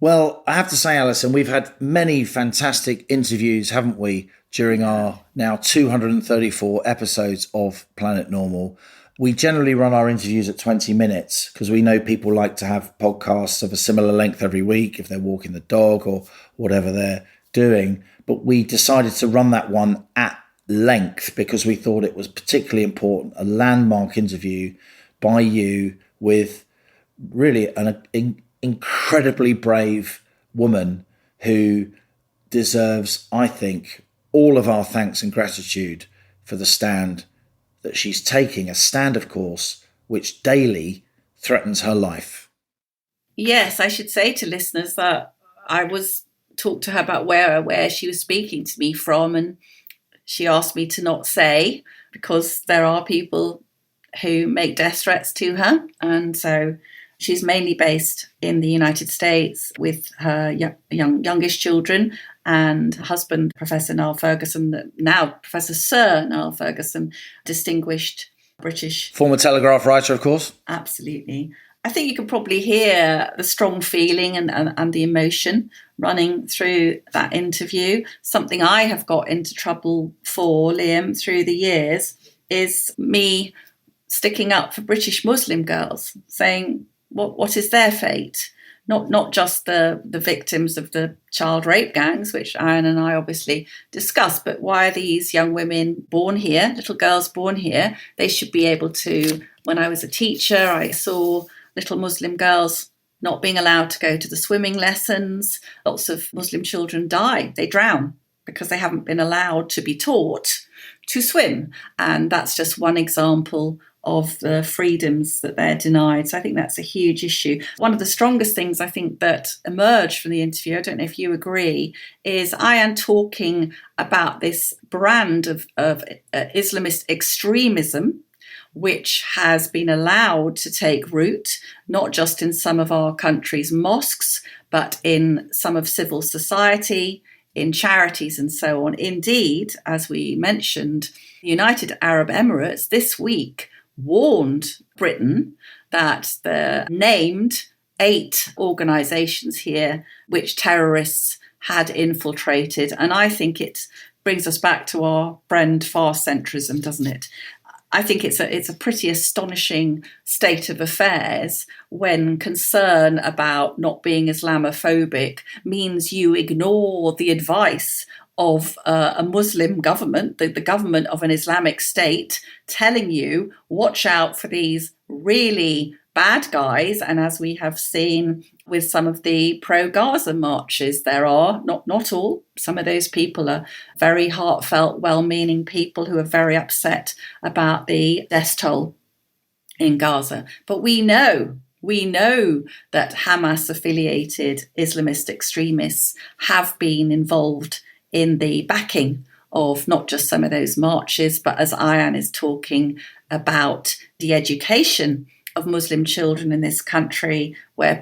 Well, I have to say, Alison, we've had many fantastic interviews, haven't we, during our now 234 episodes of Planet Normal. We generally run our interviews at 20 minutes because we know people like to have podcasts of a similar length every week if they're walking the dog or whatever they're doing. But we decided to run that one at length because we thought it was particularly important, a landmark interview by you with really an incredibly brave woman who deserves, I think, all of our thanks and gratitude for the stand that she's taking, a stand, of course, which daily threatens her life. Yes, I should say to listeners that I was talked to her about where she was speaking to me from, and she asked me to not say because there are people who make death threats to her, and so she's mainly based in the United States with her youngest children and husband, Professor Niall Ferguson, now Professor Sir Niall Ferguson, distinguished British. Former Telegraph writer, of course. Absolutely. I think you can probably hear the strong feeling and the emotion running through that interview. Something I have got into trouble for, Liam, through the years is me sticking up for British Muslim girls, saying, what is their fate? Not just the victims of the child rape gangs, which Ayaan and I obviously discussed, but why are these young women born here, little girls born here? They should be able to. When I was a teacher, I saw little Muslim girls not being allowed to go to the swimming lessons. Lots of Muslim children die. They drown because they haven't been allowed to be taught to swim. And that's just one example of the freedoms that they're denied. So I think that's a huge issue. One of the strongest things I think that emerged from the interview, I don't know if you agree, is Ayaan talking about this brand of Islamist extremism, which has been allowed to take root, not just in some of our country's mosques, but in some of civil society, in charities and so on. Indeed, as we mentioned, the United Arab Emirates this week warned Britain that the named 8 organisations here which terrorists had infiltrated. And I think it brings us back to our friend far centrism, doesn't it? I think it's a pretty astonishing state of affairs when concern about not being Islamophobic means you ignore the advice of a Muslim government, the government of an Islamic state, telling you, watch out for these really bad guys. And as we have seen with some of the pro-Gaza marches, there are, not all, some of those people are very heartfelt, well-meaning people who are very upset about the death toll in Gaza. But we know that Hamas-affiliated Islamist extremists have been involved in the backing of not just some of those marches, but as Ayaan is talking about the education of Muslim children in this country, where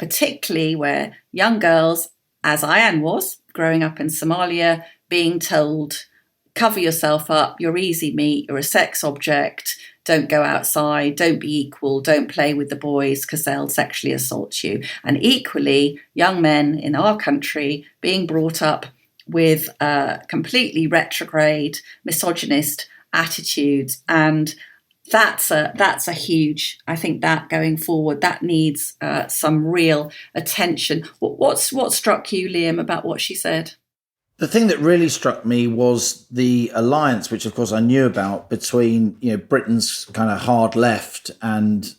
young girls, as Ayaan was, growing up in Somalia, being told, cover yourself up, you're easy meat, you're a sex object, don't go outside, don't be equal, don't play with the boys because they'll sexually assault you. And equally, young men in our country being brought up with completely retrograde, misogynist attitudes. And that's a huge, I think that going forward, that needs some real attention. What struck you, Liam, about what she said? The thing that really struck me was the alliance, which of course I knew about, between Britain's kind of hard left and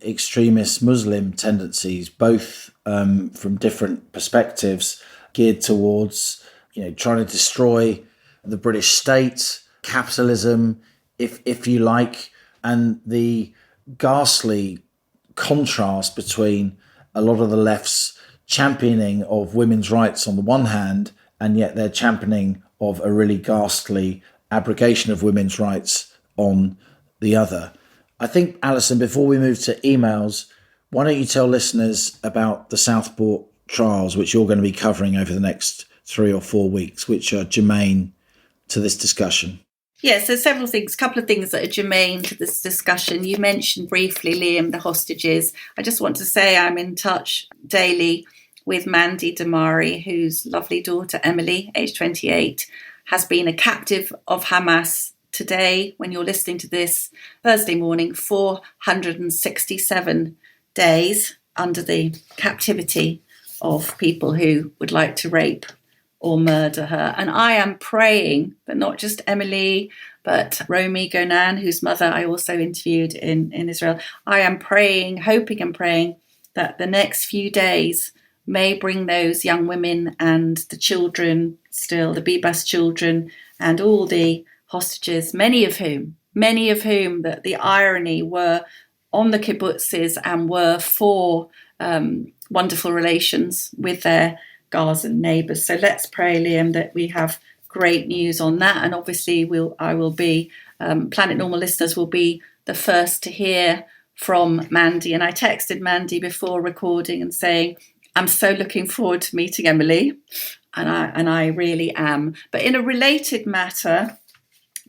extremist Muslim tendencies, both from different perspectives, geared towards trying to destroy the British state, capitalism, if you like, and the ghastly contrast between a lot of the left's championing of women's rights on the one hand, and yet their championing of a really ghastly abrogation of women's rights on the other. I think, Alison, before we move to emails, why don't you tell listeners about the Southport trials, which you're going to be covering over the next 3 or 4 weeks, which are germane to this discussion? Yeah, so several things, a couple of things that are germane to this discussion. You mentioned briefly, Liam, the hostages. I just want to say I'm in touch daily with Mandy Damari, whose lovely daughter, Emily, aged 28, has been a captive of Hamas today, when you're listening to this, Thursday morning, 467 days under the captivity of people who would like to rape or murder her. And I am praying that not just Emily, but Romy Gonan, whose mother I also interviewed in Israel, I am praying, hoping and praying that the next few days may bring those young women and the children, still the Bibas children, and all the hostages, many of whom that the irony were on the kibbutzes and were for wonderful relations with their Gazan neighbours. So let's pray, Liam, that we have great news on that. And obviously Planet Normal listeners will be the first to hear from Mandy. And I texted Mandy before recording and saying, I'm so looking forward to meeting Emily, and I really am. But in a related matter,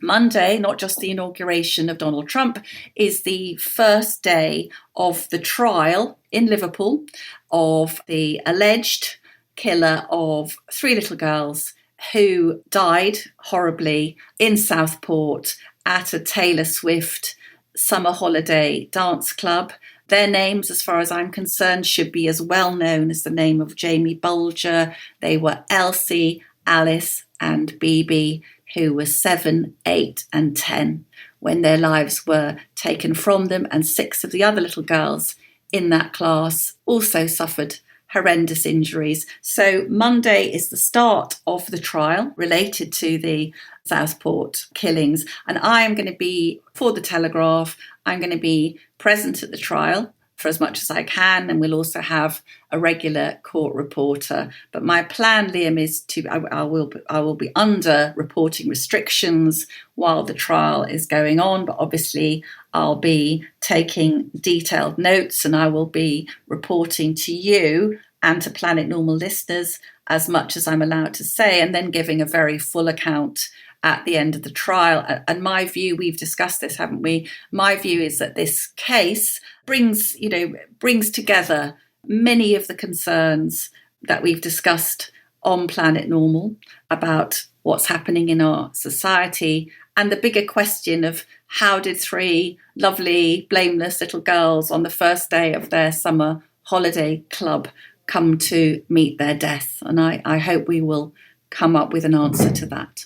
Monday, not just the inauguration of Donald Trump, is the first day of the trial in Liverpool of the alleged killer of 3 little girls who died horribly in Southport at a Taylor Swift summer holiday dance club. Their names, as far as I'm concerned, should be as well known as the name of Jamie Bulger. They were Elsie, Alice, and Bibi, who were 7, 8, and 10 when their lives were taken from them. And 6 of the other little girls in that class also suffered horrendous injuries. So Monday is the start of the trial related to the Southport killings. And I am going to be, for the Telegraph, I'm going to be present at the trial for as much as I can, and we'll also have a regular court reporter. But my plan, Liam, is I will be under reporting restrictions while the trial is going on, but obviously I'll be taking detailed notes, and I will be reporting to you and to Planet Normal listeners as much as I'm allowed to say, and then giving a very full account at the end of the trial. And my view, we've discussed this, haven't we? My view is that this case brings together many of the concerns that we've discussed on Planet Normal about what's happening in our society, and the bigger question of how did 3 lovely, blameless little girls on the first day of their summer holiday club come to meet their death? And I hope we will come up with an answer to that.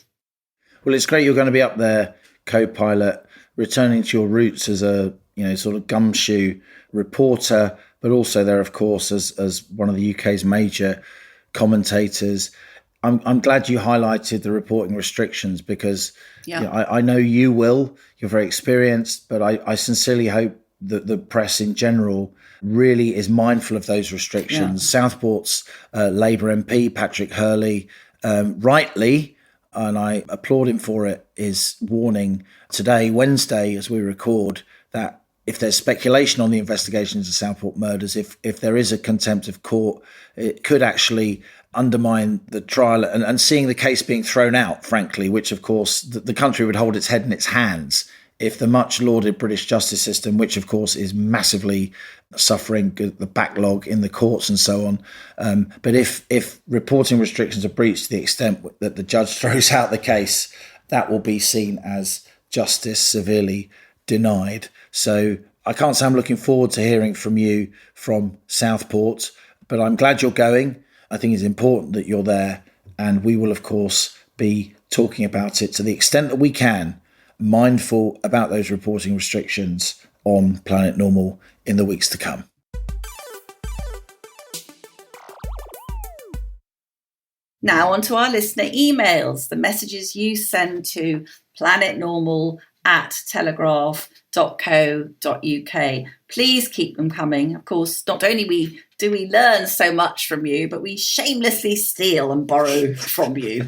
Well, it's great you're going to be up there, co-pilot, returning to your roots as a sort of gumshoe reporter, but also there, of course, as one of the UK's major commentators. I'm glad you highlighted the reporting restrictions because I know you will. You're very experienced, but I sincerely hope that the press in general really is mindful of those restrictions. Yeah. Southport's Labour MP, Patrick Hurley, rightly, and I applaud him for it, is warning today, Wednesday, as we record, that if there's speculation on the investigations of Southport murders, if there is a contempt of court, it could actually undermine the trial and seeing the case being thrown out, frankly, which, of course, the country would hold its head in its hands if the much lauded British justice system, which, of course, is massively suffering the backlog in the courts and so on. But if reporting restrictions are breached to the extent that the judge throws out the case, that will be seen as justice severely denied. So I can't say I'm looking forward to hearing from you from Southport, but I'm glad you're going. I think it's important that you're there. And we will, of course, be talking about it to the extent that we can, mindful about those reporting restrictions on Planet Normal in the weeks to come. Now on to our listener emails, the messages you send to planetnormal@telegraph.co.uk. Please keep them coming. Of course, not only do we learn so much from you, but we shamelessly steal and borrow from you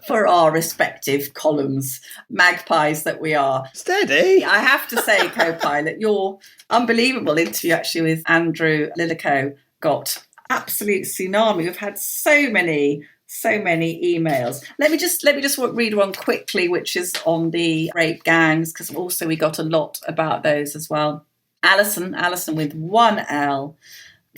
for our respective columns, magpies that we are. Steady. I have to say, co-pilot, your unbelievable interview actually with Andrew Lillico got absolute tsunami. We've had so many emails. Let me just read one quickly, which is on the rape gangs, because also we got a lot about those as well. Alison with 1L.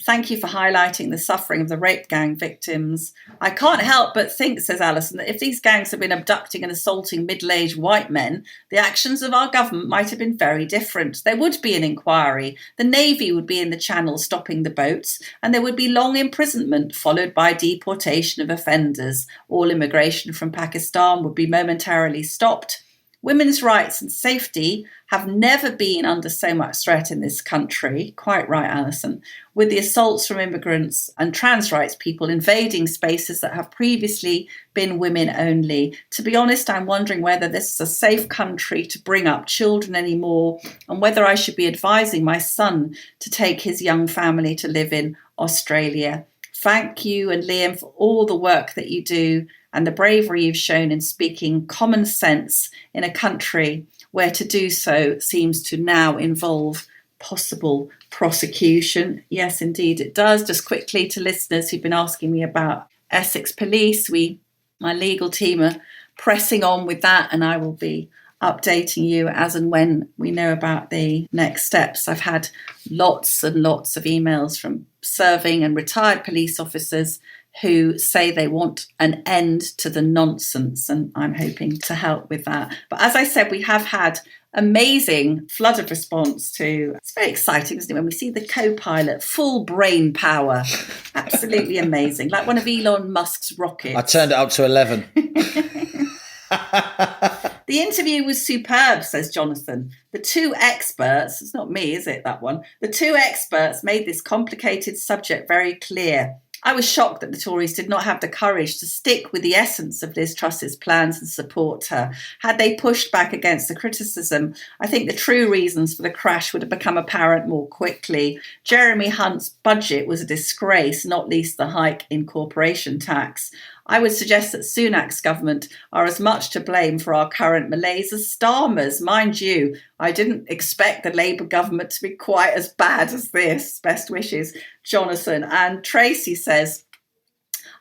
Thank you for highlighting the suffering of the rape gang victims. I can't help but think, says Alison, that if these gangs had been abducting and assaulting middle-aged white men, the actions of our government might have been very different. There would be an inquiry. The Navy would be in the channel stopping the boats, and there would be long imprisonment followed by deportation of offenders. All immigration from Pakistan would be momentarily stopped. Women's rights and safety have never been under so much threat in this country. Quite right, Alison. With the assaults from immigrants and trans rights people invading spaces that have previously been women only. To be honest, I'm wondering whether this is a safe country to bring up children anymore, and whether I should be advising my son to take his young family to live in Australia. Thank you and Liam for all the work that you do and the bravery you've shown in speaking common sense in a country where to do so seems to now involve possible prosecution. Yes, indeed it does. Just quickly to listeners who've been asking me about Essex Police, my legal team are pressing on with that, and I will be updating you as and when we know about the next steps. I've had lots and lots of emails from serving and retired police officers who say they want an end to the nonsense, and I'm hoping to help with that. But as I said, we have had amazing flood of response to, it's very exciting, isn't it, when we see the co-pilot, full brain power, absolutely amazing, like one of Elon Musk's rockets. I turned it up to 11. The interview was superb, says Jonathan. The two experts, it's not me, is it, that one? The two experts made this complicated subject very clear. I was shocked that the Tories did not have the courage to stick with the essence of Liz Truss's plans and support her. Had they pushed back against the criticism, I think the true reasons for the crash would have become apparent more quickly. Jeremy Hunt's budget was a disgrace, not least the hike in corporation tax. I would suggest that Sunak's government are as much to blame for our current malaise as Starmer's. Mind you, I didn't expect the Labour government to be quite as bad as this. Best wishes, Jonathan. And Tracy says,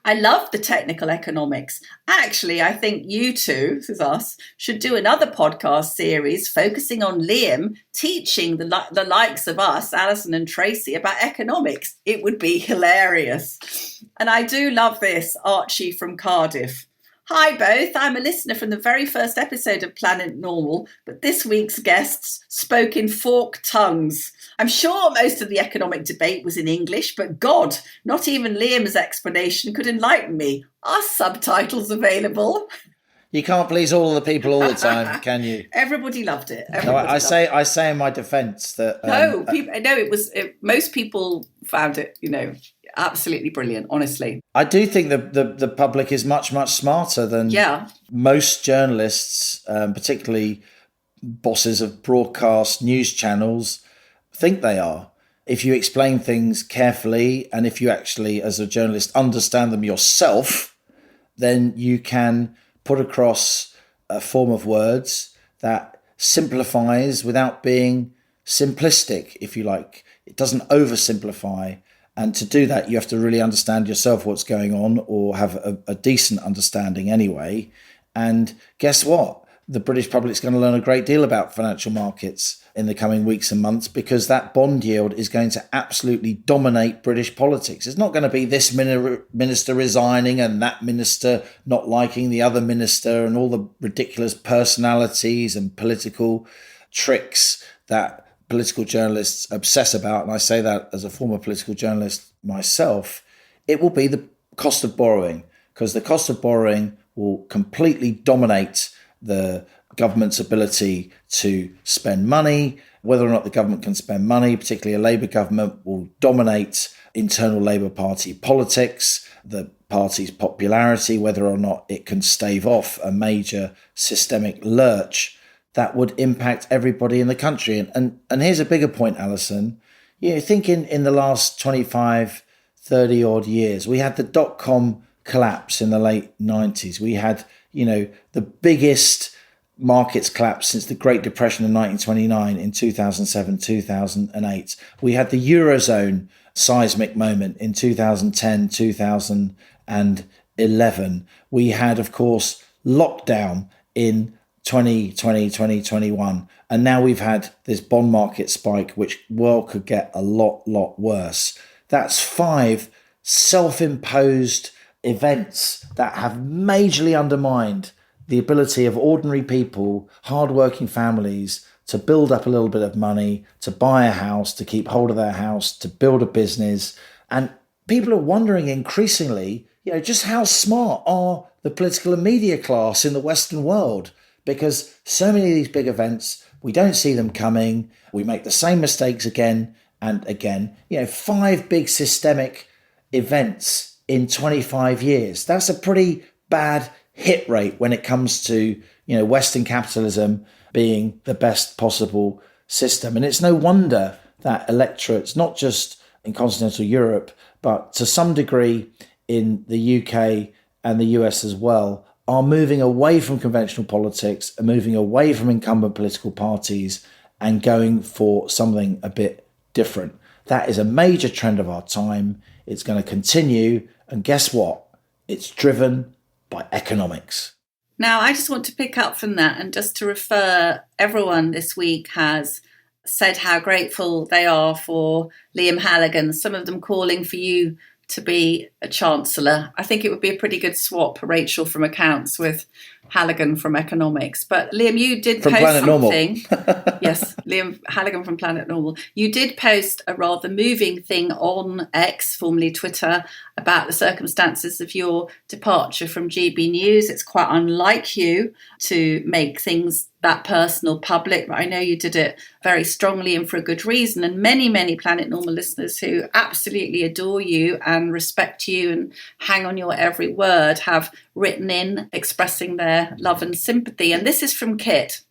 I love the technical economics. Actually, I think you two, this is us, should do another podcast series focusing on Liam teaching the likes of us, Alison and Tracy, about economics. It would be hilarious. And I do love this, Archie from Cardiff. Hi both, I'm a listener from the very first episode of Planet Normal, but this week's guests spoke in forked tongues. I'm sure most of the economic debate was in English, but God, not even Liam's explanation could enlighten me. Are subtitles available? You can't please all of the people all the time, can you? Everybody loved it. I say in my defence that most people found it, absolutely brilliant. Honestly, I do think the public is much smarter than most journalists, particularly bosses of broadcast news channels, think they are. If you explain things carefully, and if you actually, as a journalist, understand them yourself, then you can put across a form of words that simplifies without being simplistic, if you like. It doesn't oversimplify. And to do that, you have to really understand yourself what's going on, or have a decent understanding anyway. And guess what? The British public is going to learn a great deal about financial markets in the coming weeks and months, because that bond yield is going to absolutely dominate British politics. It's not going to be this minister resigning and that minister not liking the other minister and all the ridiculous personalities and political tricks that political journalists obsess about. And I say that as a former political journalist myself. It will be the cost of borrowing. because the cost of borrowing will completely dominate the government's ability to spend money. Whether or not the government can spend money, particularly a Labour government, will dominate internal Labour Party politics, the party's popularity, whether or not it can stave off a major systemic lurch that would impact everybody in the country. And here's a bigger point, Alison. You know, think in the last 25, 30 odd years, we had the dot-com collapse in the late 90s. We had, the biggest markets collapse since the Great Depression in 1929 in 2007, 2008. We had the Eurozone seismic moment in 2010, 2011. We had, of course, lockdown in 2020, 2021. And now we've had this bond market spike, which could get a lot worse. That's 5 self-imposed events that have majorly undermined the ability of ordinary people, hardworking families, to build up a little bit of money, to buy a house, to keep hold of their house, to build a business. And people are wondering increasingly, just how smart are the political and media class in the Western world? Because so many of these big events, we don't see them coming. We make the same mistakes again and again. 5 big systemic events in 25 years. That's a pretty bad hit rate when it comes to, Western capitalism being the best possible system. And it's no wonder that electorates, not just in continental Europe, but to some degree in the UK and the US as well, are moving away from conventional politics and moving away from incumbent political parties and going for something a bit different. That is a major trend of our time. It's going to continue. And guess what? It's driven by economics. Now, I just want to pick up from that and just to refer, everyone this week has said how grateful they are for Liam Halligan, some of them calling for you to be a Chancellor. I think it would be a pretty good swap, Rachel from accounts with Halligan from economics. But Liam, you did from post Planet something. Normal. Yes, Liam Halligan from Planet Normal. You did post a rather moving thing on X, formerly Twitter, about the circumstances of your departure from GB News. It's quite unlike you to make things that personal public, but I know you did it very strongly and for a good reason. And many, many Planet Normal listeners who absolutely adore you and respect you and hang on your every word have written in expressing their love and sympathy. And this is from Kit.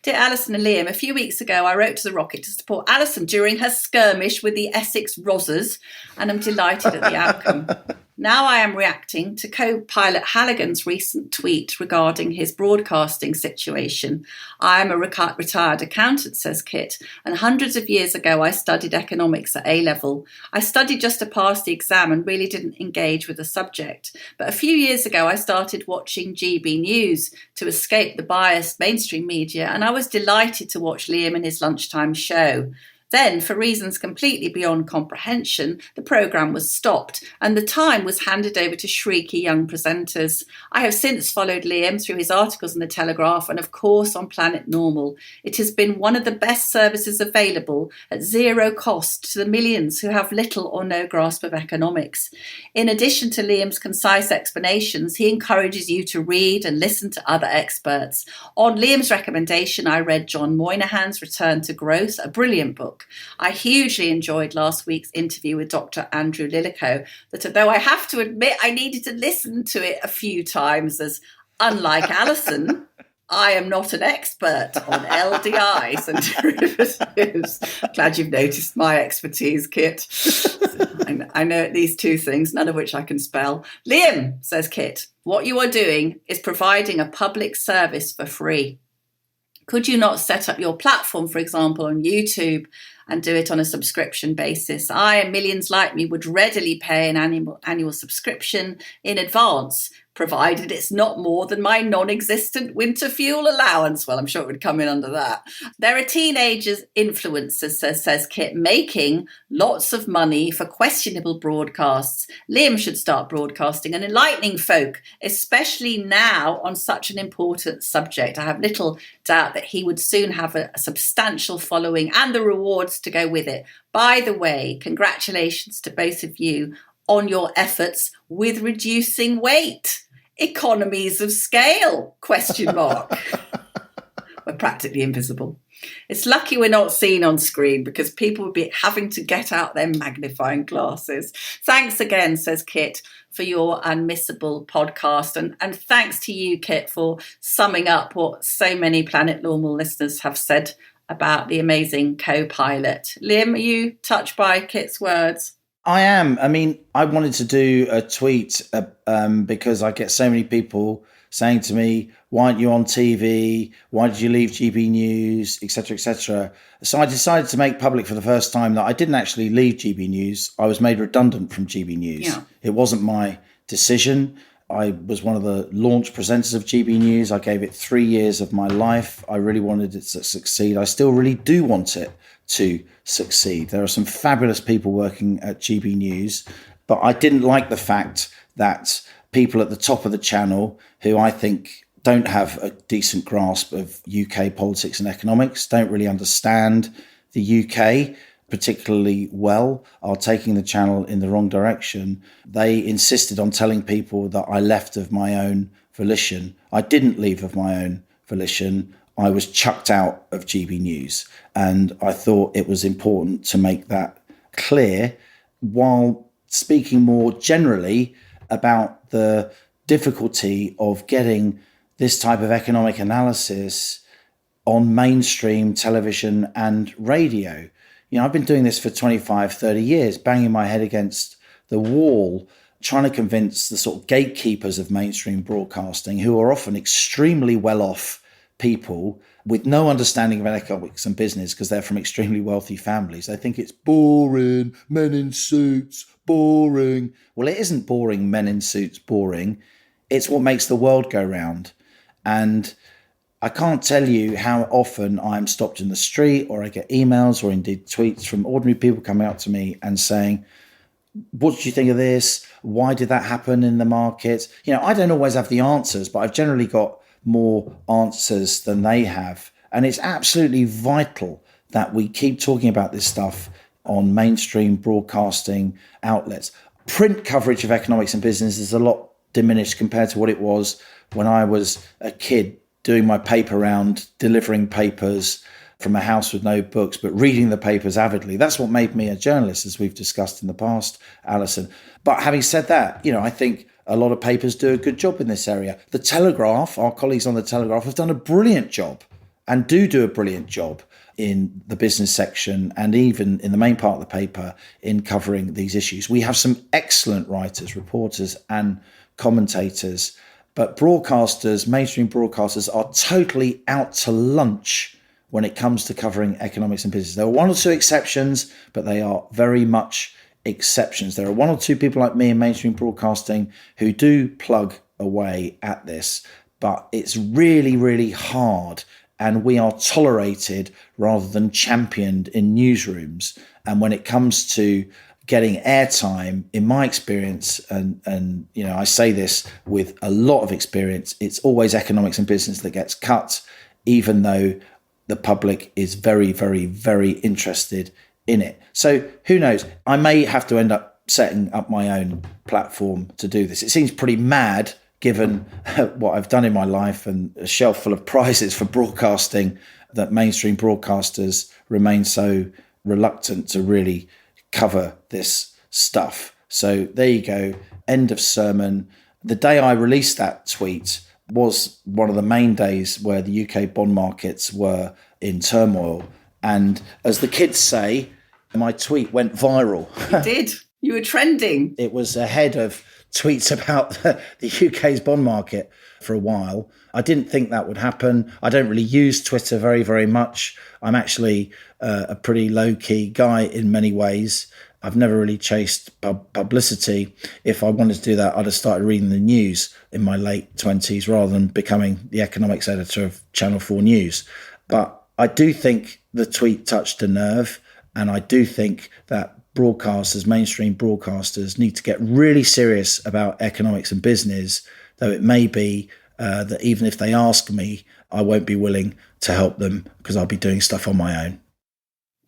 Dear Alison and Liam, a few weeks ago I wrote to the Rocket to support Alison during her skirmish with the Essex Rozzers, and I'm delighted at the outcome. Now I am reacting to co-pilot Halligan's recent tweet regarding his broadcasting situation. I am a retired accountant, says Kit, and hundreds of years ago I studied economics at A-level. I studied just to pass the exam and really didn't engage with the subject. But a few years ago I started watching GB News to escape the biased mainstream media, and I was delighted to watch Liam in his lunchtime show. Then, for reasons completely beyond comprehension, the programme was stopped and the time was handed over to shrieky young presenters. I have since followed Liam through his articles in The Telegraph and, of course, on Planet Normal. It has been one of the best services available at zero cost to the millions who have little or no grasp of economics. In addition to Liam's concise explanations, he encourages you to read and listen to other experts. On Liam's recommendation, I read John Moynihan's Return to Growth, a brilliant book. I hugely enjoyed last week's interview with Dr. Andrew Lillico, that although I have to admit I needed to listen to it a few times, as unlike Alison, I am not an expert on LDIs and derivatives. Glad you've noticed my expertise, Kit. I know at least 2 things, none of which I can spell. Liam, says Kit, what you are doing is providing a public service for free. Could you not set up your platform, for example, on YouTube and do it on a subscription basis? I and millions like me would readily pay an annual subscription in advance, provided it's not more than my non-existent winter fuel allowance. Well, I'm sure it would come in under that. There are teenagers, influencers, says Kit, making lots of money for questionable broadcasts. Liam should start broadcasting and enlightening folk, especially now on such an important subject. I have little doubt that he would soon have a substantial following and the rewards to go with it. By the way, congratulations to both of you on your efforts with reducing weight? Economies of scale? Question mark. We're practically invisible. It's lucky we're not seen on screen because people would be having to get out their magnifying glasses. Thanks again, says Kit, for your unmissable podcast. And thanks to you, Kit, for summing up what so many Planet Normal listeners have said about the amazing co-pilot. Liam, are you touched by Kit's words? I am. I mean, I wanted to do a tweet because I get so many people saying to me, why aren't you on TV? Why did you leave GB News, etc., etc. So I decided to make public for the first time that I didn't actually leave GB News. I was made redundant from GB News. Yeah. It wasn't my decision. I was one of the launch presenters of GB News. I gave it 3 years of my life. I really wanted it to succeed. I still really do want it to succeed. There are some fabulous people working at GB News, but I didn't like the fact that people at the top of the channel, who I think don't have a decent grasp of UK politics and economics, don't really understand the UK particularly well, are taking the channel in the wrong direction. They insisted on telling people that I left of my own volition. I didn't leave of my own volition. I was chucked out of GB News. And I thought it was important to make that clear while speaking more generally about the difficulty of getting this type of economic analysis on mainstream television and radio. You know, I've been doing this for 25, 30 years, banging my head against the wall, trying to convince the sort of gatekeepers of mainstream broadcasting, who are often extremely well-off people with no understanding of economics and business because they're from extremely wealthy families. They think it's boring, men in suits, boring. Well, it isn't boring, men in suits, boring. It's what makes the world go round. And I can't tell you how often I'm stopped in the street or I get emails or indeed tweets from ordinary people coming up to me and saying, what did you think of this? Why did that happen in the market? You know, I don't always have the answers, but I've generally got more answers than they have. And it's absolutely vital that we keep talking about this stuff on mainstream broadcasting outlets. Print coverage of economics and business is a lot diminished compared to what it was when I was a kid doing my paper round, delivering papers from a house with no books, but reading the papers avidly. That's what made me a journalist, as we've discussed in the past, Alison. But having said that, you know, I think a lot of papers do a good job in this area. The Telegraph, our colleagues on the Telegraph, have done a brilliant job and do a brilliant job in the business section and even in the main part of the paper in covering these issues. We have some excellent writers, reporters and commentators, but broadcasters, mainstream broadcasters, are totally out to lunch when it comes to covering economics and business. There are one or two exceptions, but they are very much exceptions. There are one or two people like me in mainstream broadcasting who do plug away at this, but it's really, really hard. And we are tolerated rather than championed in newsrooms. And when it comes to getting airtime, in my experience, and you know, I say this with a lot of experience, it's always economics and business that gets cut, even though the public is very, very, very interested in it. So who knows? I may have to end up setting up my own platform to do this. It seems pretty mad given what I've done in my life and a shelf full of prizes for broadcasting, that mainstream broadcasters remain so reluctant to really cover this stuff. So there you go. End of sermon. The day I released that tweet was one of the main days where the UK bond markets were in turmoil. And as the kids say, my tweet went viral. You did. You were trending. It was ahead of tweets about the UK's bond market for a while. I didn't think that would happen. I don't really use Twitter very, very much. I'm actually a pretty low-key guy in many ways. I've never really chased publicity. If I wanted to do that, I'd have started reading the news in my late 20s rather than becoming the economics editor of Channel 4 News. But I do think the tweet touched a nerve, and I do think that broadcasters, mainstream broadcasters, need to get really serious about economics and business, though it may be that even if they ask me, I won't be willing to help them because I'll be doing stuff on my own.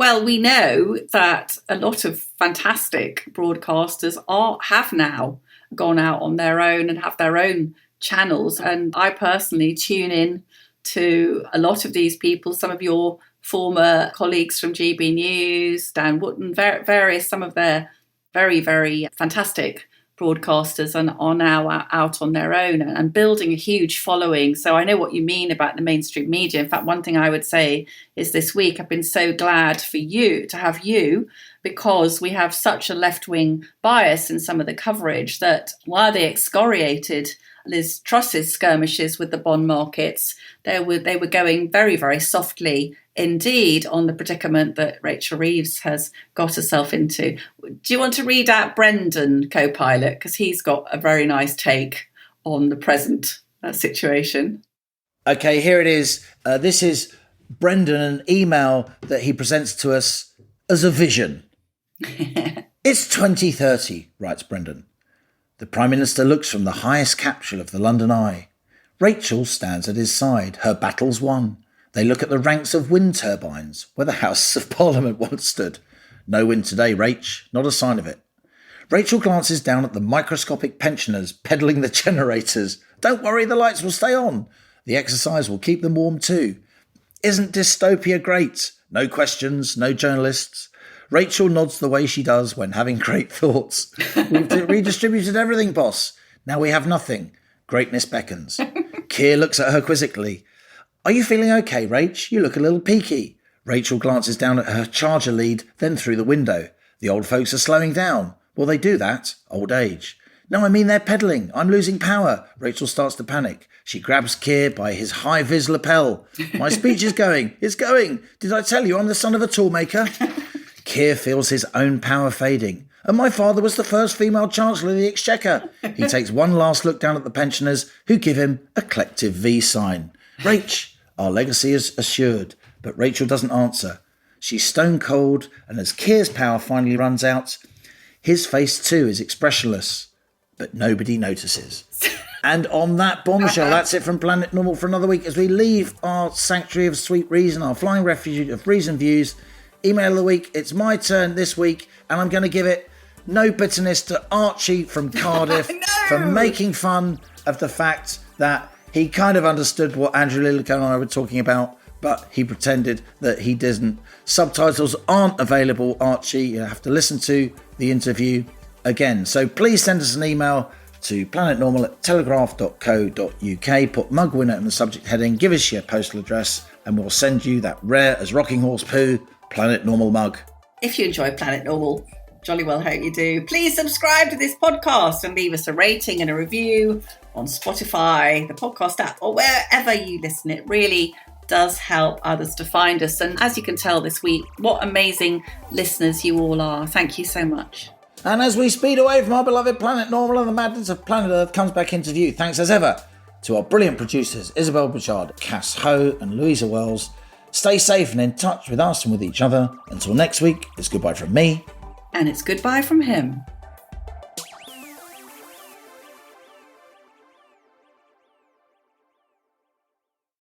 Well, we know that a lot of fantastic broadcasters have now gone out on their own and have their own channels. And I personally tune in to a lot of these people, some of your former colleagues from GB News, Dan Wootton, various, some of their very, very fantastic broadcasters and are now out on their own and building a huge following. So I know what you mean about the mainstream media. In fact, one thing I would say is this week I've been so glad for you to have you, because we have such a left-wing bias in some of the coverage that while they excoriated Liz Truss's skirmishes with the bond markets, they were going very, very softly indeed on the predicament that Rachel Reeves has got herself into. Do you want to read out Brendan, co-pilot, because he's got a very nice take on the present situation? Okay, here it is. This is Brendan, an email that he presents to us as a vision. It's 2030, writes Brendan. The Prime Minister looks from the highest capsule of the London Eye. Rachel stands at his side, her battle's won. They look at the ranks of wind turbines, where the House of Parliament once stood. No wind today, Rach, not a sign of it. Rachel glances down at the microscopic pensioners peddling the generators. Don't worry, the lights will stay on. The exercise will keep them warm too. Isn't dystopia great? No questions, no journalists. Rachel nods the way she does when having great thoughts. We've redistributed everything, boss. Now we have nothing. Greatness beckons. Keir looks at her quizzically. Are you feeling okay, Rach? You look a little peaky. Rachel glances down at her charger lead, then through the window. The old folks are slowing down. Well, they do that. Old age. No, I mean they're pedalling. I'm losing power. Rachel starts to panic. She grabs Keir by his high-vis lapel. My speech is going. It's going. Did I tell you I'm the son of a toolmaker? Keir feels his own power fading. And my father was the first female Chancellor of the Exchequer. He takes one last look down at the pensioners, who give him a collective V sign. Rach, our legacy is assured. But Rachel doesn't answer. She's stone cold, and as Keir's power finally runs out, his face too is expressionless. But nobody notices. And on that bombshell, that's it from Planet Normal for another week as we leave our sanctuary of sweet reason, our flying refuge of reason views. Email of the week. It's my turn this week, and I'm going to give it no bitterness to Archie from Cardiff for making fun of the fact that he kind of understood what Andrew Lillico and I were talking about, but he pretended that he didn't. Subtitles aren't available, Archie. You have to listen to the interview again. So please send us an email to planetnormal@telegraph.co.uk. Put mug winner in the subject heading. Give us your postal address, and we'll send you that rare as rocking horse poo Planet Normal mug. If you enjoy Planet Normal, jolly well hope you do, please subscribe to this podcast and leave us a rating and a review on Spotify, the podcast app, or wherever you listen. It really does help others to find us. And as you can tell this week, what amazing listeners you all are. Thank you so much. And as we speed away from our beloved Planet Normal and the madness of Planet Earth comes back into view, thanks as ever to our brilliant producers, Isabel Bouchard, Cass Ho and Louisa Wells. Stay safe and in touch with us and with each other. Until next week, it's goodbye from me. And it's goodbye from him.